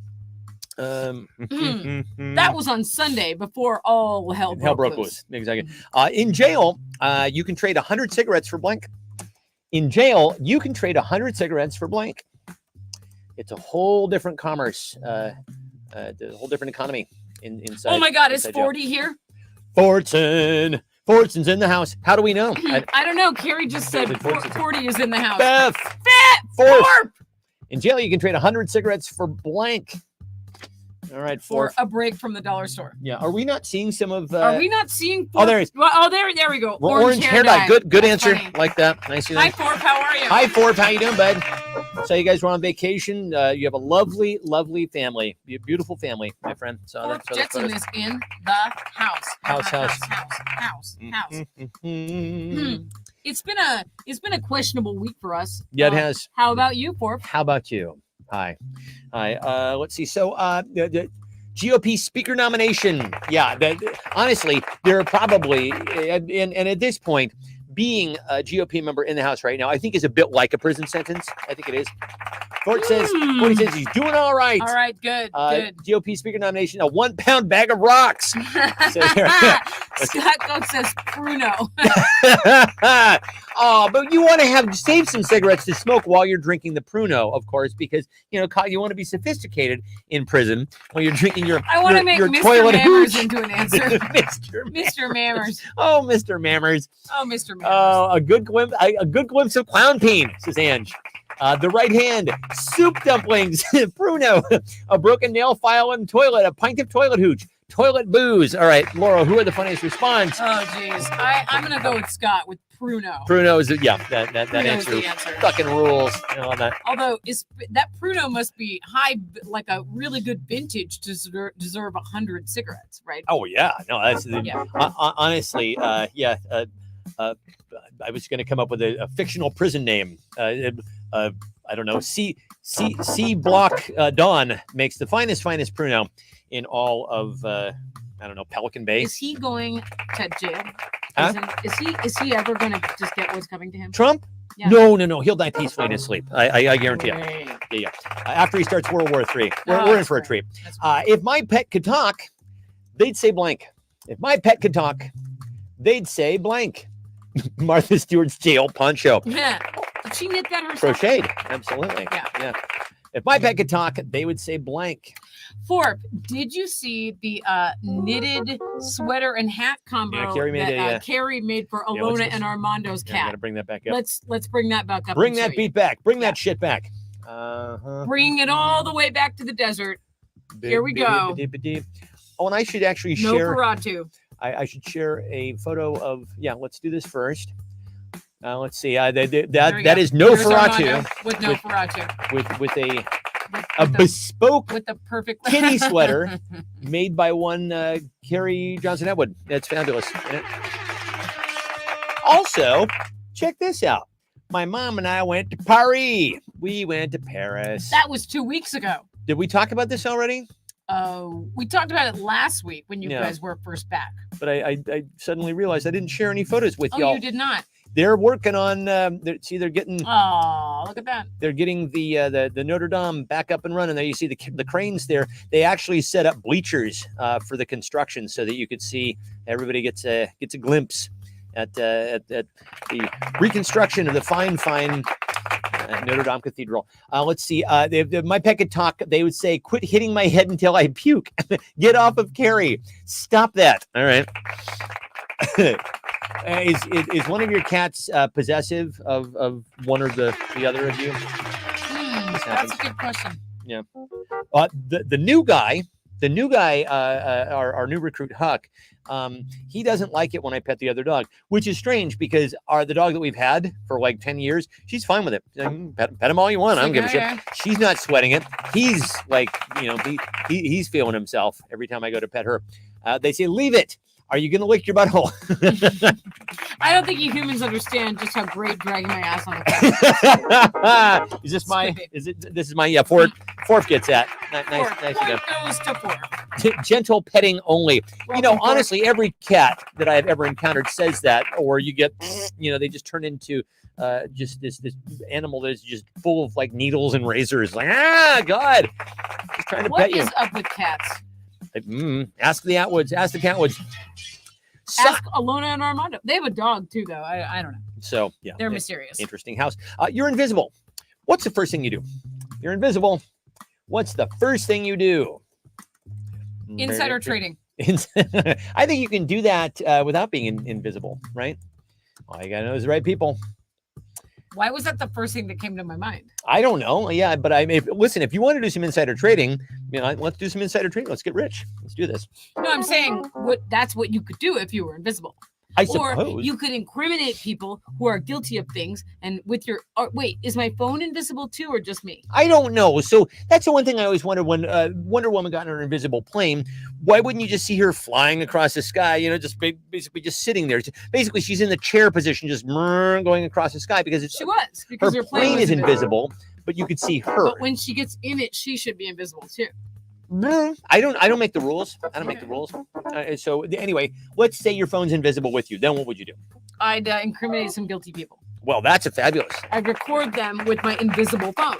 That was on Sunday before all hell broke loose. Exactly. In jail, you can trade 100 cigarettes for blank. In jail, you can trade 100 cigarettes for blank. It's a whole different commerce, a whole different economy inside. Oh my God, is 40 here? Fortune's in the house. How do we know? I don't know. Carrie just said 40 is in the house. Beth. Forp. In jail, you can trade 100 cigarettes for blank. All right, for a break from the dollar store. Yeah, are we not seeing some of? Are we not seeing? Oh, there is. Well, there we go. Orange hair dye. Good answer. Funny. Like that. Nice. Hi, Forp. How are you? Hi, Forp. How you doing, bud? So you guys were on vacation. You have a lovely, lovely family. A beautiful family, my friend. So Forp Jetson is in the house. House. It's been a questionable week for us. Yeah, it has. How about you, Forp? How about you? Hi. Let's see. So the GOP speaker nomination. Yeah, honestly, there are probably, and at this point, being a GOP member in the House right now, I think is a bit like a prison sentence. I think it is. Ford says he's doing all right. All right, good. GOP speaker nomination, a 1 pound bag of rocks. Scott Cook says Pruno. Oh, but you want to save some cigarettes to smoke while you're drinking the Pruno, of course, because you want to be sophisticated in prison when you're drinking your. I want to make your Mr. toilet Mammers hooch. into an answer. Mr. Mammers. Oh, Mr. Mammers. Oh, Mr. Mammers. Oh, a good glimpse of clown peen, says Ange. The right hand, soup dumplings, Pruno, a broken nail file in the toilet, a pint of toilet hooch, toilet booze. All right, Laura, who are the funniest response? Oh, geez. I'm going to go with Scott with Pruno. Pruno is, that answer. Fucking rules. That. Although, that Pruno must be like a really good vintage to deserve 100 cigarettes, right? Oh, yeah. No, that's honestly, I was going to come up with a fictional prison name. I don't know. C Block Dawn makes the finest Pruno in all of Pelican Bay. Is he going to jail? Huh? Is he ever going to just get what's coming to him? Trump? Yeah. No. He'll die peacefully in his sleep. I guarantee it. Yeah. After he starts World War III, we're in for a treat. If my pet could talk, they'd say blank. If my pet could talk, they'd say blank. Martha Stewart's jail poncho. Yeah. Did she knit that herself? Crocheted. Absolutely. Yeah. If my pet could talk, they would say blank. Forp, did you see the knitted sweater and hat combo that Carrie made for Alona and Armando's cat? I'm gonna bring that back up. Let's bring that back up. Bring that beat back. Bring that shit back. Bring it all the way back to the desert. Here we go. Oh, and I should actually share. Nosferatu. I should share a photo of. Yeah, let's do this first. Let's see. That is Nosferatu. With Nosferatu. With a bespoke with the perfect kitty sweater made by one Carrie Johnson Atwood. That's fabulous. Also, check this out. My mom and I went to Paris. We went to Paris. That was 2 weeks ago. Did we talk about this already? We talked about it last week when you guys were first back. But I suddenly realized I didn't share any photos with y'all. You did not. they're working on. They're getting. Oh, look at that! They're getting the Notre Dame back up and running. There, you see the cranes there. They actually set up bleachers for the construction so that you could see. Everybody gets a glimpse at the reconstruction of the fine Notre Dame Cathedral. Let's see. My pet could talk. They would say, "Quit hitting my head until I puke. Get off of Carrie. Stop that." All right. Is one of your cats possessive of one or the other of you? That's a good question. Yeah. The new guy, our new recruit Huck, he doesn't like it when I pet the other dog, which is strange because the dog that we've had for like 10 years, she's fine with it. Pet him all you want. I don't give a shit. She's not sweating it. He's like, he's feeling himself every time I go to pet her. They say, leave it. Are you going to lick your butthole? I don't think you humans understand just how great dragging my ass on the couch. This is my fourth gets at. Nice again. Goes to fourth. Gentle petting only. Honestly, every cat that I've ever encountered says that, or you get, they just turn into just this animal that is just full of like needles and razors. Like, God, just trying to pet you. What is up with cats? Ask the Atwoods. Ask the Catwoods. Ask Alona and Armando. They have a dog too, though. I don't know. So yeah, they're mysterious. Interesting house. You're invisible. What's the first thing you do? You're invisible. What's the first thing you do? Insider trading. I think you can do that without being invisible, right? All you gotta know is the right people. Why was that the first thing that came to my mind? I don't know. Yeah, but listen, if you want to do some insider trading, let's do some insider trading. Let's get rich. Let's do this. No, I'm saying that's what you could do if you were invisible. I suppose. Or you could incriminate people who are guilty of things. And with your wait, is my phone invisible too, or just me? I don't know. So that's the one thing I always wondered when Wonder Woman got in her invisible plane. Why wouldn't you just see her flying across the sky? Just basically just sitting there. Basically, she's in the chair position, just going across the sky because her plane is invisible, but you could see her. But when she gets in it, she should be invisible too. No, I don't make the rules. I don't make the rules. So anyway, let's say your phone's invisible with you. Then what would you do? I'd incriminate some guilty people. Well, that's fabulous. I'd record them with my invisible phone.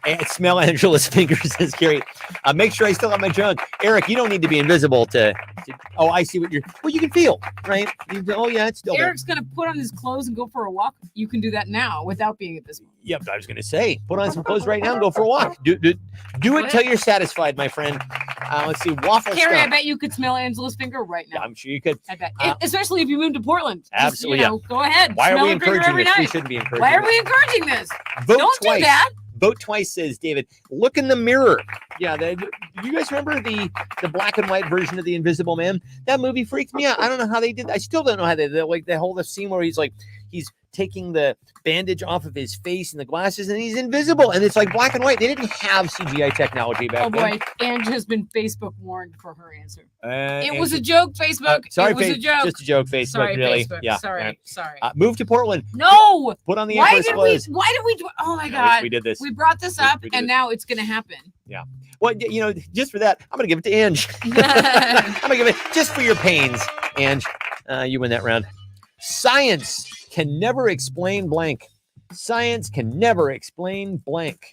And smell Angela's fingers, says Carrie. Make sure I still have my junk. Eric, you don't need to be invisible to oh, I see what you can feel, right? It's still Eric's going to put on his clothes and go for a walk. You can do that now without being invisible. Yep, I was going to say, put on some clothes right now and go for a walk. Do it till you're satisfied, my friend. Let's see, waffle Carrie, stuff. I bet you could smell Angela's finger right now. Yeah, I'm sure you could. I bet, especially if you moved to Portland. Absolutely, Go ahead. Why are we encouraging this? Night. We shouldn't be encouraging. Why are we encouraging this? Don't do that. Vote twice, says David. Look in the mirror. Yeah, do you guys remember the black and white version of The Invisible Man? That movie freaked me out. I don't know how they did. I still don't know how they did. Like the scene where he's taking the bandage off of his face and the glasses, and he's invisible, and it's like black and white. They didn't have CGI technology back then. Oh boy, Ange has been Facebook warned for her answer. It was a joke, Facebook. Sorry, it was a joke. Just a joke, Facebook. Sorry, really? Facebook. Yeah. Sorry. Move to Portland. No. Put on the Why Empress clothes. Why did we do? Oh my God. We did this. We brought this up, and now it's going to happen. Yeah. Well, just for that, I'm going to give it to Ange. I'm going to give it just for your pains, Ange. You win that round. Science can never explain blank. Science can never explain blank.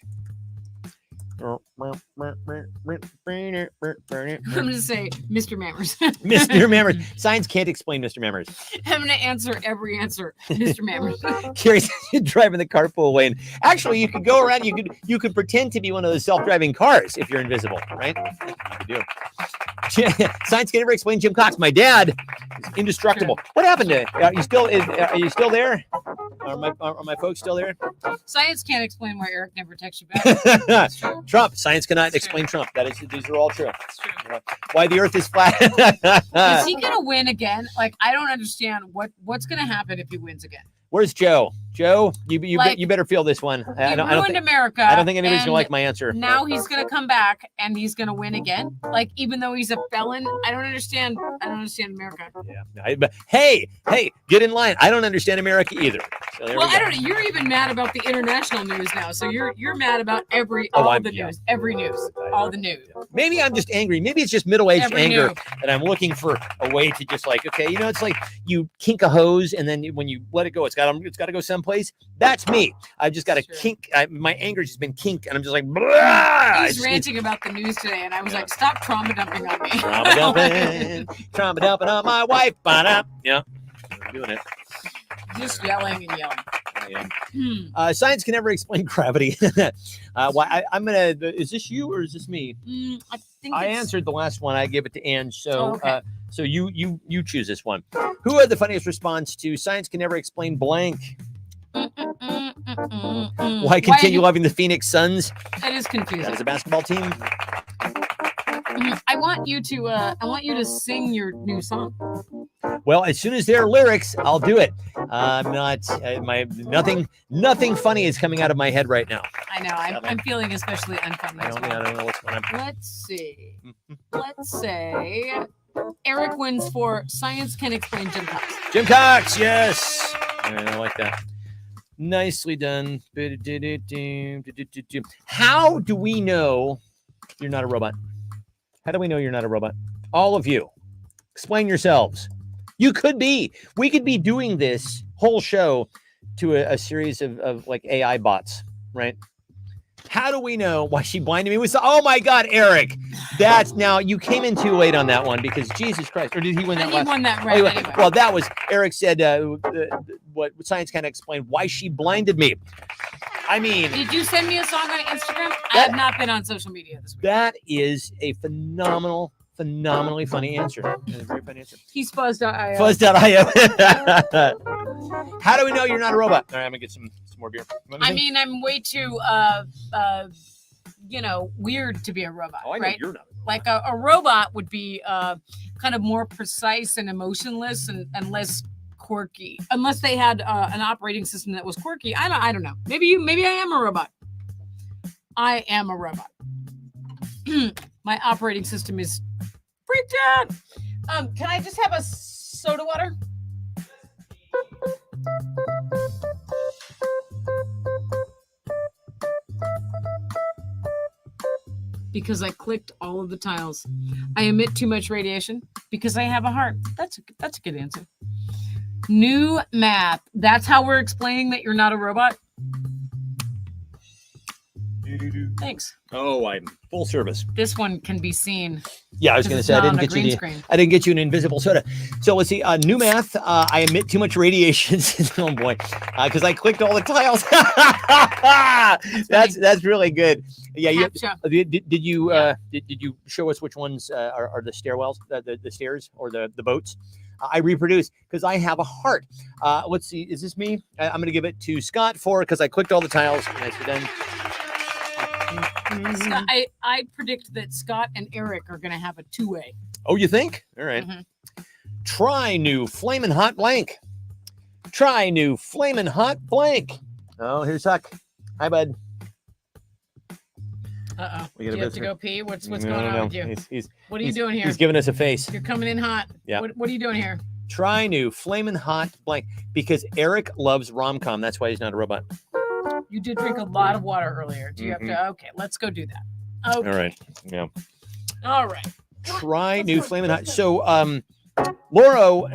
I'm going to say Mr. Mammers. Mr. Mammers. Science can't explain Mr. Mammers. I'm going to answer every answer, Mr. Mammers. Carrie's driving the carpool lane. Actually, you could go around. You could pretend to be one of those self-driving cars if you're invisible, right? You could do. Science can never explain Jim Cox. My dad is indestructible. Sure. What happened to? Are you still there? Are my folks still there? Science can't explain why Eric never texts you back. Trump. Science cannot explain Trump. These are all true. Why the Earth is flat. Is he gonna win again? Like, I don't understand what's gonna happen if he wins again. Where's Joe? Joe, you better feel this one. I don't think America. I don't think anybody's gonna like my answer. Now he's gonna come back and he's gonna win again. Like, even though he's a felon, I don't understand America. Yeah. But hey, get in line. I don't understand America either. So well, I don't know. You're even mad about the international news now. So you're mad about every news, all the news. Maybe I'm just angry. Maybe it's just middle-aged anger that I'm looking for a way to just like, okay, it's like you kink a hose and then when you let it go, it's got to go someplace. That's me. I've just got to kink. My anger's just been kinked, and I'm just like, blah! He's ranting about the news today, and I was like, stop trauma dumping on me. Trauma dumping on my wife. Yeah, I'm doing it. Just yelling and yelling. Science can never explain gravity. I'm gonna. Is this you or is this me? I think I answered the last one. I gave it to Ange. So, so you choose this one. Who had the funniest response to "Science can never explain blank"? Why continue loving the Phoenix Suns? That is confusing. That is a basketball team. I want you to sing your new song. Well, as soon as there are lyrics, I'll do it. I'm not nothing funny is coming out of my head right now. I know. I'm feeling especially unfunny. I don't know what's going on. Let's see. Let's say Eric wins for Science Can Explain Jim Cox. Jim Cox, yes. I like that. Nicely done. How do we know you're not a robot? How do we know you're not a robot? All of you. Explain yourselves. You could be. We could be doing this whole show to a series of like AI bots, right? How do we know why she blinded me with? Oh my God, Eric! That's now you came in too late on that one because Jesus Christ, or did he win that? He won that right. Anyway. Well, that was Eric said. What Science Can't Explain why she blinded me. I mean, did you send me a song on Instagram? I have not been on social media this week. That is a phenomenally funny answer. That's a very funny answer. He's fuzz.io. Fuzz.io. How do we know you're not a robot? All right, I'm gonna get some more beer. I mean, I'm way too weird to be a robot. Oh, I know right? You're not. Like a robot would be kind of more precise and emotionless and less quirky, unless they had an operating system that was quirky. I don't know. Maybe I am a robot. I am a robot. My operating system is freaked out. Can I just have a soda water? Because I clicked all of the tiles. I emit too much radiation because I have a heart. That's a good answer. New math. That's how we're explaining that you're not a robot. Thanks. Oh, I'm full service. This one can be seen. Yeah, I was going to say I didn't get you an invisible soda. So let's see. New math. I emit too much radiation. Oh boy, because I clicked all the tiles. That's really good. Yeah. Did you show us which ones are the stairwells, the stairs, or the boats? I reproduce because I have a heart. Let's see. Is this me? I'm going to give it to Scott because I clicked all the tiles. Nicely done. Scott, I predict that Scott and Eric are going to have a two-way. Oh, you think? All right. Mm-hmm. Try new flamin' hot blank. Try new flamin' hot blank. Oh, here's Huck. Hi, bud. Uh-oh. Do you have to go pee? What's going on with you? What are you doing here? He's giving us a face. You're coming in hot. Yeah. What are you doing here? Try new flamin' hot blank because Eric loves rom-com. That's why he's not a robot. You did drink a lot of water earlier. Do you have to? Okay, let's go do that. Okay. All right. Yeah. All right. Try new flamin' hot. So, Lauro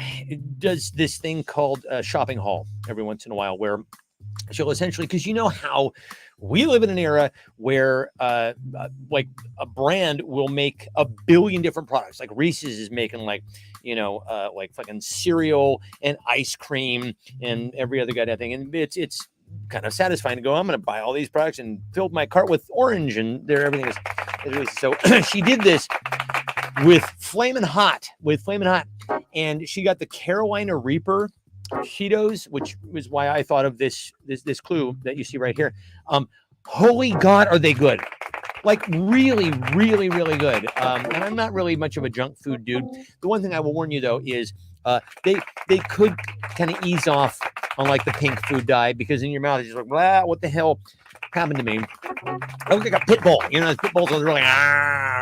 does this thing called shopping haul every once in a while where she'll essentially, because you know how we live in an era where like a brand will make a billion different products. Like Reese's is making like fucking cereal and ice cream and every other goddamn thing. And it's kind of satisfying to go, I'm going to buy all these products and fill my cart with orange and everything is so she did this with Flamin' Hot, and she got the Carolina Reaper Cheetos, which was why I thought of this clue that you see right here. Holy God, are they good? Like really, really, really good. And I'm not really much of a junk food dude. The one thing I will warn you though is They could kind of ease off on like the pink food dye, because in your mouth it's just like, wow, what the hell happened to me? I look like a pit bull. You know, pit bulls are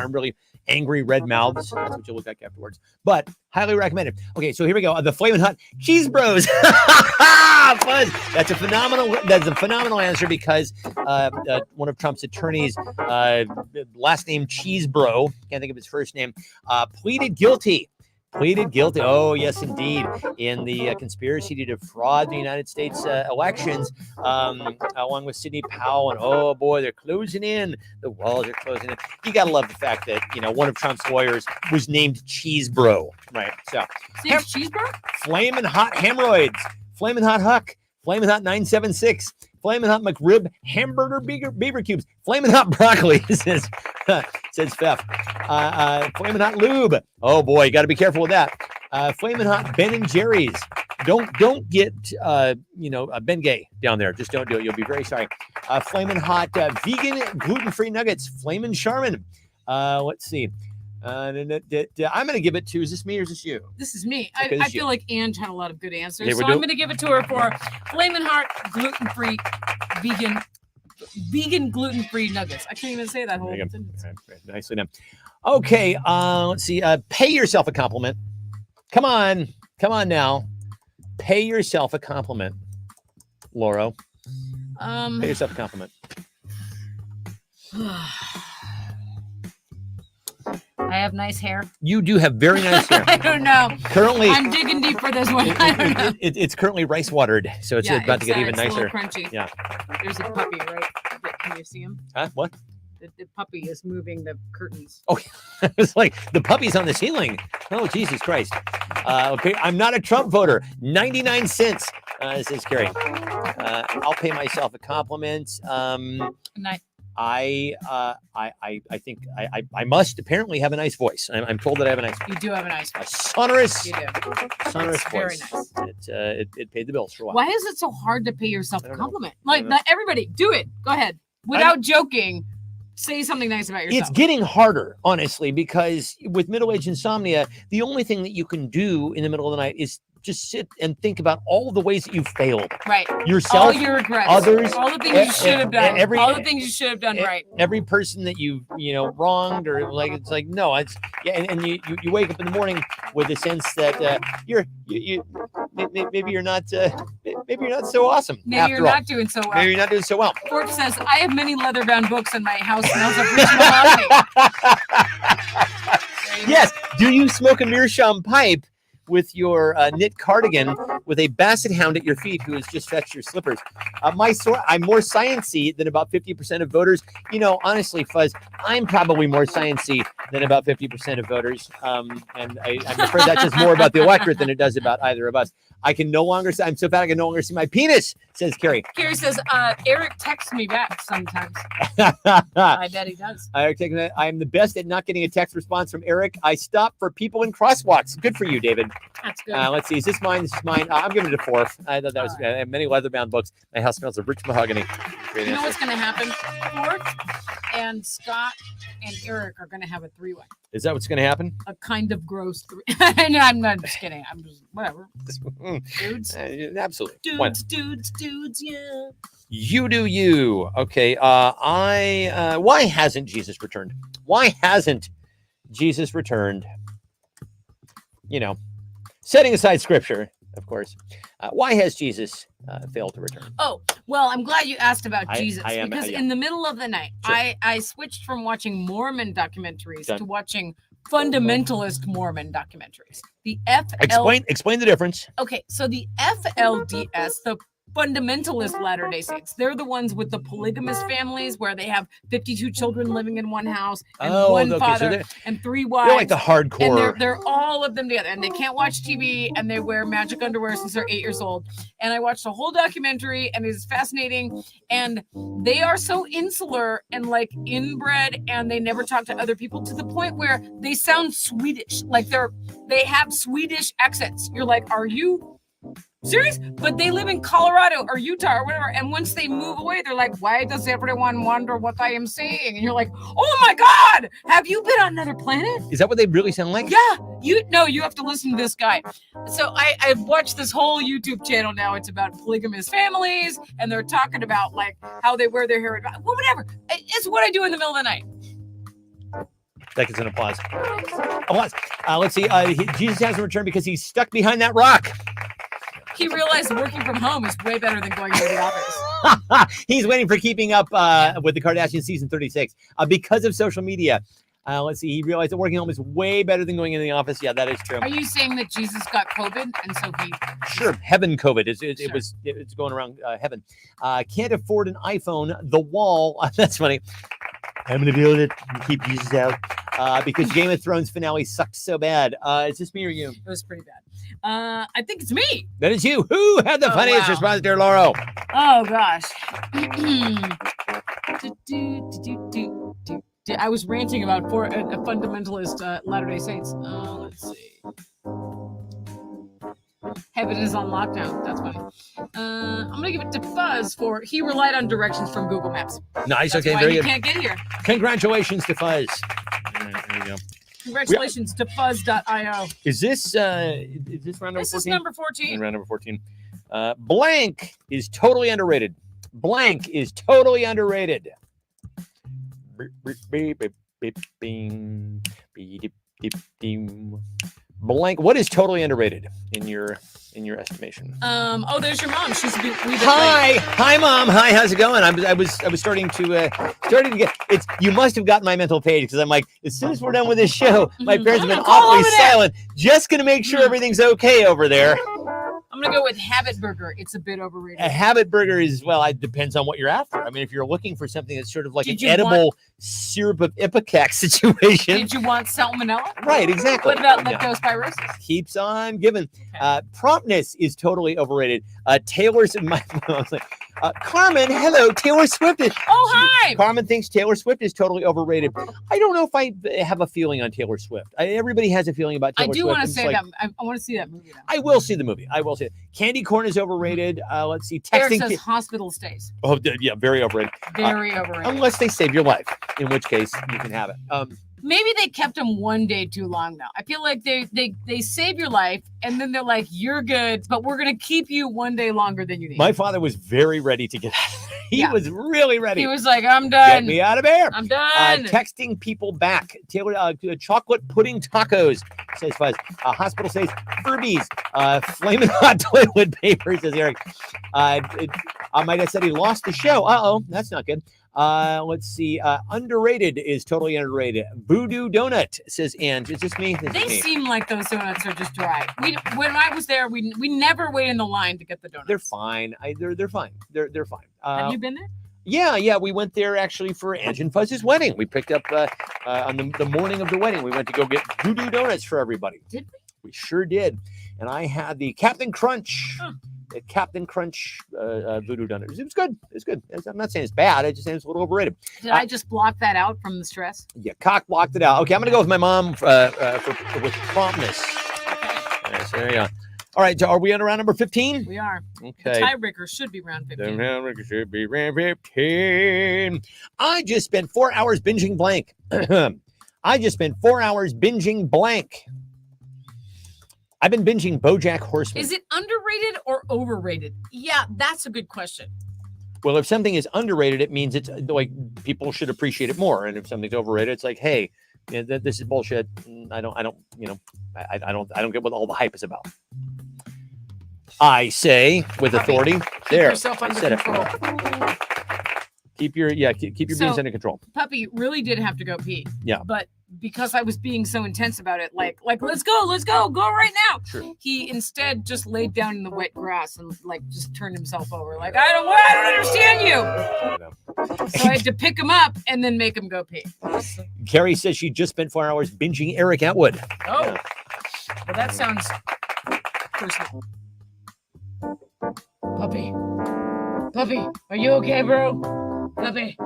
really angry red mouths. That's what you look like afterwards. But highly recommended. Okay, so here we go. The Flamin' Hot Cheese Bros. Fun. That's a phenomenal answer, because one of Trump's attorneys, last name Cheese Bro, can't think of his first name, pleaded guilty. Oh, yes, indeed. In the conspiracy to defraud the United States elections, along with Sidney Powell. And oh boy, they're closing in. The walls are closing in. You got to love the fact that, one of Trump's lawyers was named Cheese Bro. Right. So, Cheese Bro? Flamin' Hot Hemorrhoids. Flamin' Hot Huck. Flamin' Hot 976. Flamin' Hot McRib Hamburger Beaver Cubes. Flamin' Hot Broccoli, says Pfeff. Flamin' Hot Lube. Oh boy, you got to be careful with that. Flamin' Hot Ben and Jerry's. Don't get Ben Gay down there. Just don't do it. You'll be very sorry. Flamin' Hot vegan gluten-free nuggets. Flamin' Charmin. Let's see. I'm going to give it to, is this me or is this you? This is me. Okay, I feel like Ange had a lot of good answers. So I'm going to give it to her for Flamin' Hot gluten-free vegan gluten-free nuggets. I can't even say that whole sentence. Right. Nicely done. Okay, let's see. Pay yourself a compliment. Come on now. Pay yourself a compliment, Laura. Pay yourself a compliment. I have nice hair. You do have very nice hair. I don't know. Currently, I'm digging deep for this one. I don't know. It's currently rice watered, so it's about to get even nicer. A little crunchy. Yeah. There's a puppy, right? Can you see him? Huh? What? The puppy is moving the curtains. Oh, it's like the puppy's on the ceiling. Oh, Jesus Christ. Okay, I'm not a Trump voter. 99 cents, says Carrie. I'll pay myself a compliment. I think I must apparently have a nice voice. I'm told that I have a nice voice. You do have a nice voice. Sonorous voice. Very nice. It paid the bills for a while. Why is it so hard to pay yourself a compliment? Like, not everybody, do it. Go ahead. Without joking, say something nice about yourself. It's getting harder, honestly, because with middle-age insomnia, the only thing that you can do in the middle of the night is just sit and think about all the ways that you've failed. Right. Yourself, all your regrets, others, all the things you should have done, all the things you should have done right. Every person that you've wronged, or like, it's like, no, it's and you wake up in the morning with a sense that maybe you're not so awesome. Maybe you're not doing so well. Maybe you're not doing so well. Fort says, I have many leather-bound books in my house smells of rich mahogany. Yes. Do you smoke a meerschaum pipe with your knit cardigan with a basset hound at your feet who has just fetched your slippers? I'm more sciencey than about 50% of voters. Honestly, Fuzz, I'm probably more sciencey than about 50% of voters. And I'm afraid that says more about the electorate than it does about either of us. I'm so fat I can no longer see my penis, says Carrie. Carrie says, Eric texts me back sometimes. I bet he does. I am the best at not getting a text response from Eric. I stop for people in crosswalks. Good for you, David. That's good. Let's see. Is this mine? This is mine. I'm giving it a 4. I thought that was I have many leather-bound books. My house smells of rich mahogany. You know what's going to happen? Fort and Scott and Eric are going to have a 3-way. Is that what's going to happen? A kind of gross 3. No, I'm not just kidding. I'm just whatever. Dudes. Absolutely. Dudes. Yeah. You do you. Okay. Why hasn't Jesus returned? Why hasn't Jesus returned? Setting aside scripture, of course. Why has Jesus failed to return? Oh, well, I'm glad you asked about Jesus, because in the middle of the night, sure. I switched from watching Mormon documentaries to watching fundamentalist Mormon documentaries. The Explain the difference. Okay, so the FLDS, the fundamentalist Latter-day Saints, they're the ones with the polygamous families where they have 52 children living in one house and one father and 3 wives. They're like the hardcore. And they're all of them together, and they can't watch TV, and they wear magic underwear since they're 8 years old. And I watched a whole documentary, and it's fascinating. And they are so insular and like inbred, and they never talk to other people, to the point where they sound Swedish. Like they have Swedish accents. You're like, are you Serious? But they live in Colorado or Utah or whatever. And once they move away, they're like, why does everyone wonder what I am seeing? And you're like, oh my God, have you been on another planet? Is that what they really sound like? Yeah. You have to listen to this guy. So I've watched this whole YouTube channel now. It's about polygamous families. And they're talking about like how they wear their hair. Well, whatever. It's what I do in the middle of the night. That gets an applause. Applause. Let's see. Jesus hasn't returned because he's stuck behind that rock. He realized working from home is way better than going to the office. He's waiting for Keeping Up with the Kardashians season 36 because of social media. Let's see. He realized that working home is way better than going into the office. Yeah, that is true. Are you saying that Jesus got COVID and so he? Sure, heaven COVID. It's going around heaven. Can't afford an iPhone. The Wall. That's funny. I'm gonna build it and keep Jesus out because Game of Thrones finale sucked so bad. Is this me or you? It was pretty bad. I think it's me. That is you. Who had the funniest response, dear Lauro? Oh gosh. I was ranting about a fundamentalist Latter-day Saints. Let's see. Heaven is on lockdown. That's funny. I'm gonna give it to Fuzz for he relied on directions from Google Maps. Nice. That's okay, why very he good. can't get here. Congratulations to Fuzz. All right, there you go. Congratulations to Fuzz.io. Is this round number 14? This is number 14. Round number 14. Blank is totally underrated. Blank is totally underrated. Blank. What is totally underrated in your estimation? There's your mom. She's hi, Mom. Hi, how's it going? I was starting to get. You must have gotten my mental page because I'm like, as soon as we're done with this show, my parents have been awfully silent. Just gonna make sure everything's okay over there. I'm gonna go with Habit Burger. It's a bit overrated. A Habit Burger is it depends on what you're after. I mean, if you're looking for something that's sort of like an edible syrup of Ipecac situation. Did you want salmonella? Right, exactly. What about leptospirosis? Keeps on giving. Promptness is totally overrated. Taylor's Carmen, hello, Taylor Swift is. Oh, hi. Carmen thinks Taylor Swift is totally overrated. I don't know if I have a feeling on Taylor Swift. Everybody has a feeling about Taylor Swift. I do want to say that. I want to see that movie now. I will see the movie. I will see it. Candy corn is overrated. Let's see. Texting says hospital stays. Oh, yeah, very overrated. Very overrated. Unless they save your life, in which case you can have it. Maybe they kept him one day too long, though. I feel like they save your life, and then they're like, you're good, but we're going to keep you one day longer than you need. My father was very ready to get out of there. He was really ready. He was like, I'm done. Get me out of here. I'm done. Texting people back. Taylor, chocolate pudding tacos, says Fuzz. Hospital says Furbies. Flaming hot toilet paper, says Eric. Might have said he lost the show. Uh-oh, that's not good. Let's see. Underrated is totally underrated. Voodoo Donut, says Ange. Is this me? They seem like those donuts are just dry. When I was there, we never wait in the line to get the donuts. They're fine. They're fine. They're fine. Have you been there? Yeah. We went there actually for Ange and Fuzz's wedding. We picked up on the morning of the wedding. We went to go get Voodoo Donuts for everybody. Did we? We sure did. And I had the Captain Crunch. The Captain Crunch Voodoo Donut. It was good. It's good. I'm not saying it's bad. I just saying it's a little overrated. Did I just block that out from the stress? Yeah, cock blocked it out. Okay, I'm going to go with my mom with promptness. So there you go. All right, are we on round number 15? We are. Okay. The tiebreaker should be round 15. The tiebreaker should be round 15. I just spent 4 hours binging blank. I just spent 4 hours binging blank. I've been binging BoJack Horseman. Is it underrated or overrated? Yeah, that's a good question. Well, if something is underrated, it means it's like people should appreciate it more. And if something's overrated, it's like, hey, this is bullshit. I don't get what all the hype is about. I say with authority. Keep yourself under control. Keep your beans under control. Puppy really did have to go pee. Yeah. But because I was being so intense about it, like let's go right now. Sure. He instead just laid down in the wet grass and just turned himself over. Like I don't understand you. So I had to pick him up and then make him go pee. Carrie says she just spent 4 hours binging Eric Atwood. Oh, yeah. Well, that sounds personal. Puppy, are you okay, bro? Puppy.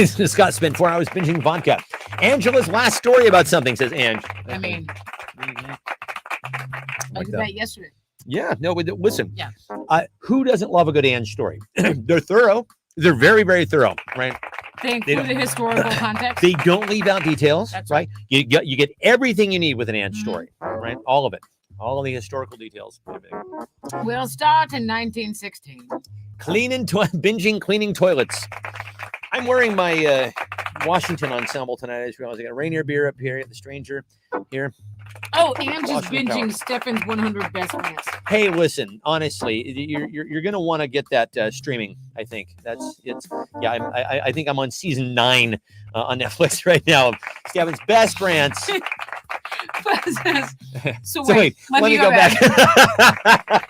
Scott spent 4 hours binging vodka. Angela's last story about something, says Ange. I mean, I did that yesterday. Yeah. No, but listen. Yeah. Who doesn't love a good Ange story? They're thorough. They're very, very thorough, right? They include the historical context. They don't leave out details, That's right? You get everything you need with an Ange story, right? All of it. All of the historical details. We'll start in 1916. Binging cleaning toilets. I'm wearing my Washington ensemble tonight. I just realized I got a Rainier beer up here at the Stranger here. Oh, and just binging Stefan's 100 Best Friends. Hey, listen, honestly, you're gonna want to get that streaming. I think I think I'm on season 9 on Netflix right now of Stefan's Best Friends. So wait, let me go back.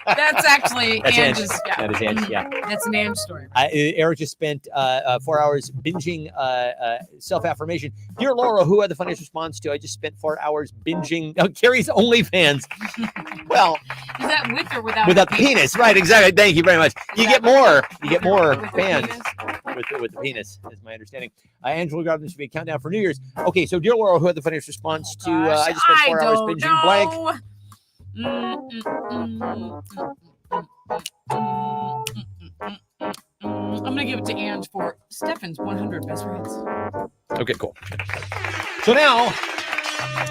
That's actually Ange's. Yeah. That is Ange. Yeah, that's an Ange story. Eric just spent 4 hours binging self-affirmation. Dear Laura, who had the funniest response to? I just spent 4 hours binging Carrie's OnlyFans. Well, is that with or without? Without the penis, right? Exactly. Thank you very much. You get more fans with the penis, is my understanding. Angela Garden should be a countdown for New Year's. Okay, so dear Laura, who had the funniest response to? I just spent 4 hours binging blank. I'm gonna give it to Ange for Stefan's 100 Best Friends. Okay, cool. So now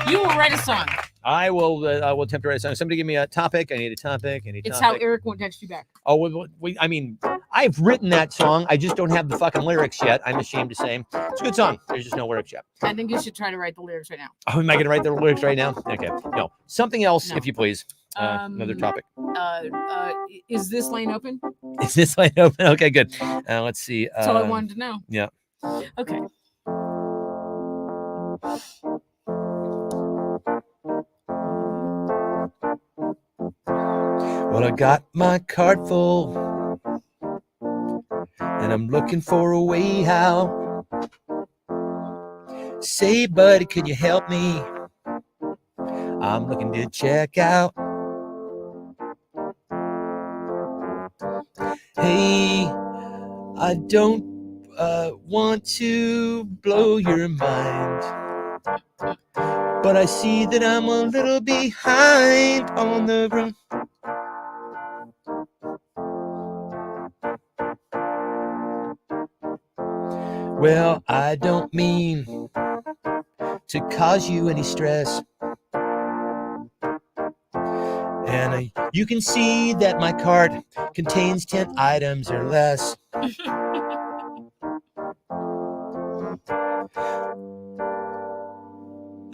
you will write a song. I will attempt to write a song. Somebody give me a topic. I need a topic. It's how Eric won't text you back. Oh, I mean, I've written that song. I just don't have the fucking lyrics yet. I'm ashamed to say. It's a good song. There's just no lyrics yet. I think you should try to write the lyrics right now. Oh, am I going to write the lyrics right now? Okay. No. Something else, if you please. Another topic. Is this lane open? Is this lane open? Okay, good. Let's see. That's all I wanted to know. Yeah. Okay. Well, I got my cart full, and I'm looking for a way out. Say, buddy, could you help me? I'm looking to check out. Hey, I don't want to blow your mind, but I see that I'm a little behind on the run. Well, I don't mean to cause you any stress, and you can see that my cart contains 10 items or less.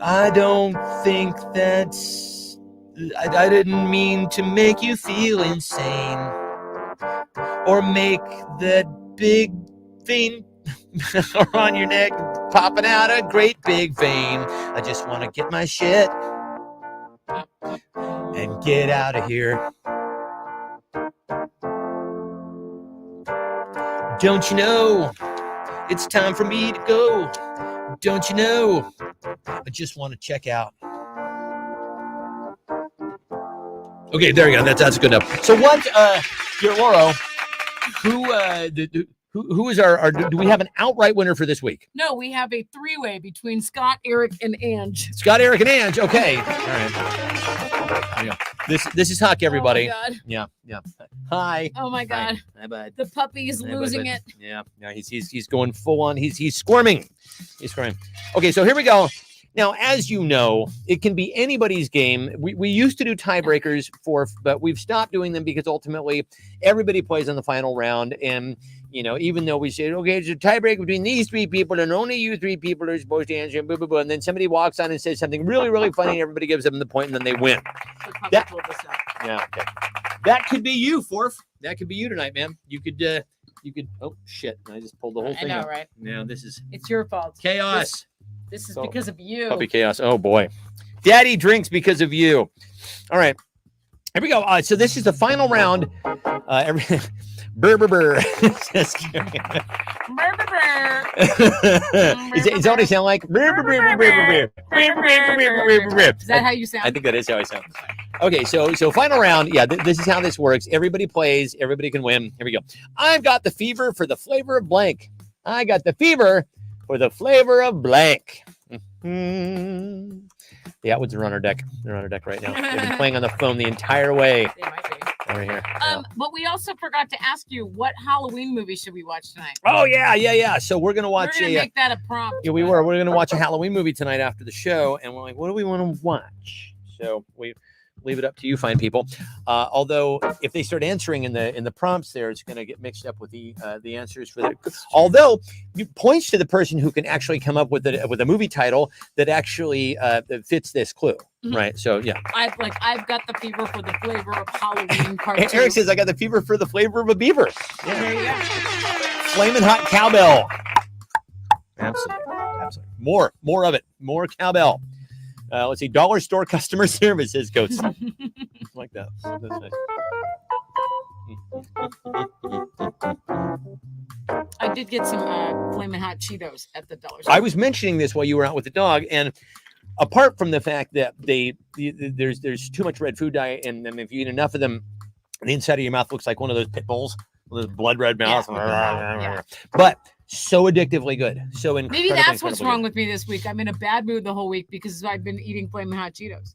I don't think that's... I didn't mean to make you feel insane or make that big vein on your neck popping out a great big vein. I just want to get my shit and get out of here. Don't you know it's time for me to go? Don't you know I just want to check out? Okay, there you go. That's good enough. So what, dear Laura, who is our do we have an outright winner for this week? No, we have a 3-way between Scott, Eric, and Ange. Scott, Eric, and Ange. Okay. All right. There you go. This is Huck, everybody. Oh my God. Yeah. Hi. Oh my God. Hi, bud. The puppy's losing it. Yeah. He's going full on. He's squirming. He's squirming. Okay, so here we go. Now, as you know, it can be anybody's game. We used to do tiebreakers but we've stopped doing them because ultimately everybody plays on the final round. And, you know, even though we say, okay, it's a tiebreak between these 3 people and only you 3 people are supposed to answer, blah, blah, blah, and then somebody walks on and says something really, really funny, and everybody gives them the point, and then they win. Okay. That could be you, Forf. That could be you tonight, man. You could, oh, shit. I just pulled the whole thing I know, up. right? Yeah, this is... It's your fault. Chaos. This is because of you. Puppy chaos. Oh, boy. Daddy drinks because of you. All right. Here we go. So this is the final round. Burr, burr, burr. Just kidding. Burr, burr, burr. Is that what I sound like? Burr, burr, burr, burr, burr, burr, burr, burr, burr. Is that how you sound? I think that is how I sound. Okay, so final round. Yeah, this is how this works. Everybody plays. Everybody can win. Here we go. I've got the fever for the flavor of blank. I got the fever for the flavor of blank. The Atwoods are on our deck. They're on our deck right now. They've been playing on the phone the entire way. They might be. Over here. But we also forgot to ask you, what Halloween movie should we watch tonight? Oh yeah. So we're gonna watch. We're gonna make that a prompt. Yeah, we were. We're gonna watch a Halloween movie tonight after the show, and we're like, what do we want to watch? So we leave it up to you, fine people. Although if they start answering in the prompts, there, it's gonna get mixed up with the answers for that. Although it points to the person who can actually come up with a movie title that actually that fits this clue. Mm-hmm. Right. So yeah. I've got the fever for the flavor of Halloween part 2. Eric says I got the fever for the flavor of a beaver. Yeah. There you go. Flaming hot cowbell. Absolutely. More of it. More cowbell. Let's see. Dollar store customer service, says Ghost. Like that. That's nice. I did get some flaming hot Cheetos at the dollar store. I was mentioning this while you were out with the dog, and apart from the fact that there's too much red food dye, and then if you eat enough of them, the inside of your mouth looks like one of those pit bulls, those blood red mouths. Yeah. But so addictively good. So incredibly. Maybe that's what's wrong with me this week. I'm in a bad mood the whole week because I've been eating flaming hot Cheetos.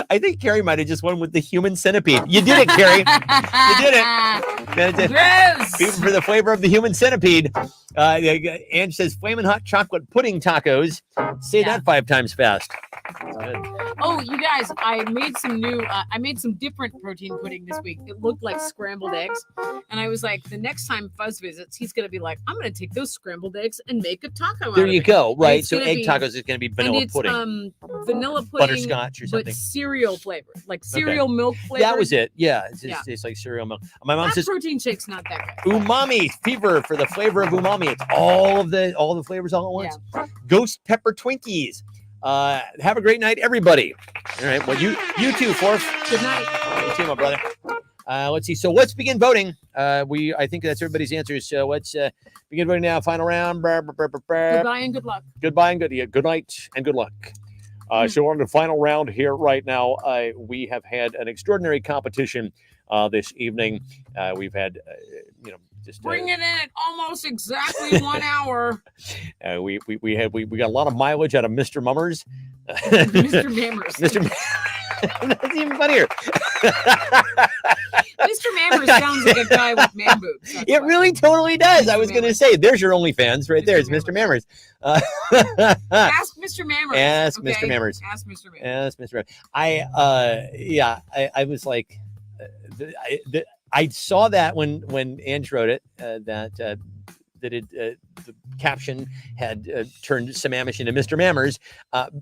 I think Carrie might have just won with the human centipede. You did it, Carrie. You did it. Gross. Fever for the flavor of the human centipede. Ange says flaming hot chocolate pudding tacos. Say that 5 times fast. Oh, you guys, I made some different protein pudding this week. It looked like scrambled eggs. And I was like, the next time Fuzz visits, he's going to be like, I'm going to take those scrambled eggs and make a taco There out you of go. Right. So egg tacos is going to be vanilla pudding. Vanilla pudding. Butterscotch or something. But cereal flavor. Like cereal milk flavor. That was it. Yeah. It's like cereal milk. My mom says protein shake's not that good. Umami. Fever for the flavor of umami. It's all the flavors all at once. Yeah. Ghost pepper Twinkies. Have a great night, everybody. All right. Well, you too, Forf. Good night. You too, my brother. Let's see. So let's begin voting. I think that's everybody's answers. So let's begin voting now. Final round. Goodbye and good luck. Goodbye and good night and good luck. So we're on the final round here right now. We have had an extraordinary competition this evening. We've had, just bring it in at almost exactly 1 hour. We got a lot of mileage out of Mr. Mummers. Mr. Mammers. That's even funnier. Mr. Mammers sounds like a guy with man boobs. It really totally does. I was going to say, there's your OnlyFans right there. It's Mr. Mammers. Ask Mr. Mammers. Ask Mr. Mammers. Ask Mr. Mammers. Ask Mr. Mammers. I was like, I saw that when Ange wrote it, that the caption had turned Sammamish into Mr. Mammers,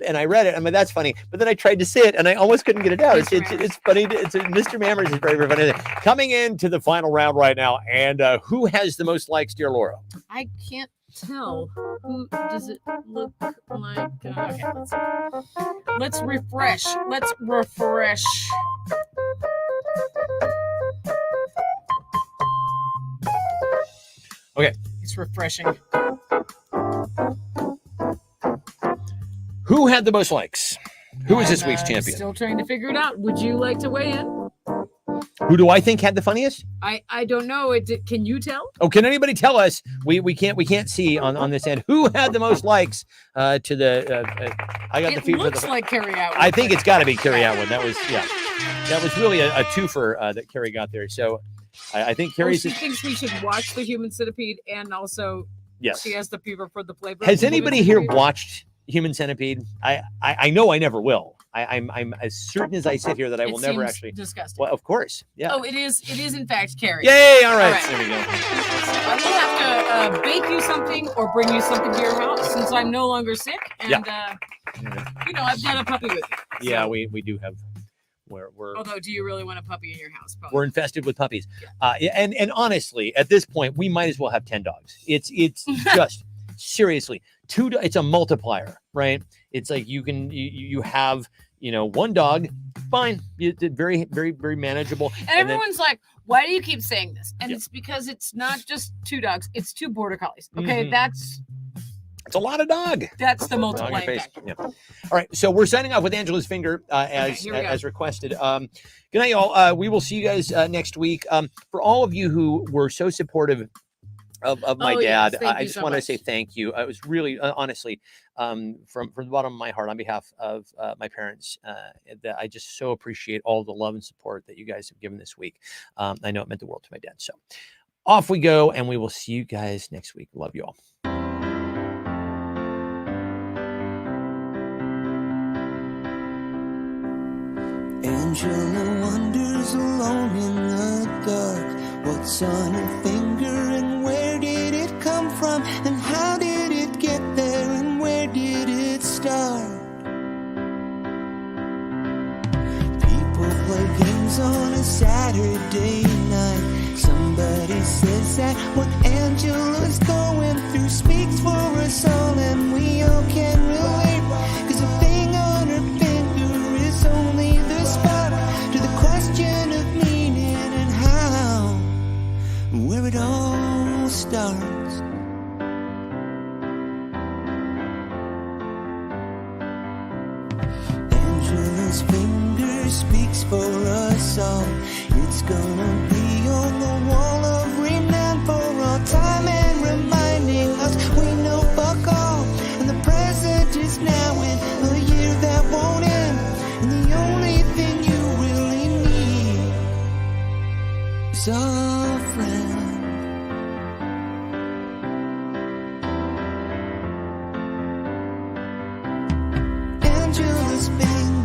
and I read it. I mean, that's funny. But then I tried to say it, and I almost couldn't get it out. It's funny. Mr. Mammers is very, very funny. Coming into the final round right now, and who has the most likes, dear Laura? I can't tell. Who does it look like? Okay, let's refresh. Let's refresh. Okay. It's refreshing. Who had the most likes? Who is this week's champion? Still trying to figure it out. Would you like to weigh in? Who do I think had the funniest? I don't know. Can you tell? Oh, can anybody tell us? We can't see on this end who had the most likes to the. I got the fever. It looks like Carrie Atwood. I think it's got to be Carrie Atwood. That was really a twofer that Carrie got there. So. I think Carrie thinks we should watch the Human Centipede, and also she has the fever for the flavor. Has anybody here watched Human Centipede? I know I never will. I'm as certain as I sit here that I will never actually. Disgusting. Well, of course, yeah. Oh, it is in fact Carrie. Yay! All right. There we go. I will have to bake you something or bring you something to your house since I'm no longer sick, and I've got a puppy with you. So. Yeah, we do have. Although, do you really want a puppy in your house? Probably. We're infested with puppies. And honestly, at this point, we might as well have 10 dogs. It's just seriously it's a multiplier, right? It's like you have, one dog, fine. It's very, very, very manageable. And everyone's like, why do you keep saying this? And it's because it's not just 2 dogs, it's 2 border collies. Okay. Mm-hmm. It's a lot of dog. That's the multiplying factor. Yeah. All right. So we're signing off with Angela's finger as requested. Good night, y'all. We will see you guys next week. For all of you who were so supportive of my Oh, dad. yes. Thank I you just so want to much. say thank you. I was really, honestly, from the bottom of my heart, on behalf of my parents, that I just so appreciate all the love and support that you guys have given this week. I know it meant the world to my dad. So off we go, and we will see you guys next week. Love you all. Angela wanders alone in the dark. What's on her finger and where did it come from? And how did it get there and where did it start? People play games on a Saturday night. Somebody says that what Angela's going through speaks for us all, and we all can relate. 'Cause the thing on her finger is only the spark to the question of meaning and how, where it all starts. Angela's finger speaks for us all. It's gonna be on the wall of renown for all time and reminding us we know fuck all. And the present is now in a year that won't end. And the only thing you really need is a friend. Angela's finger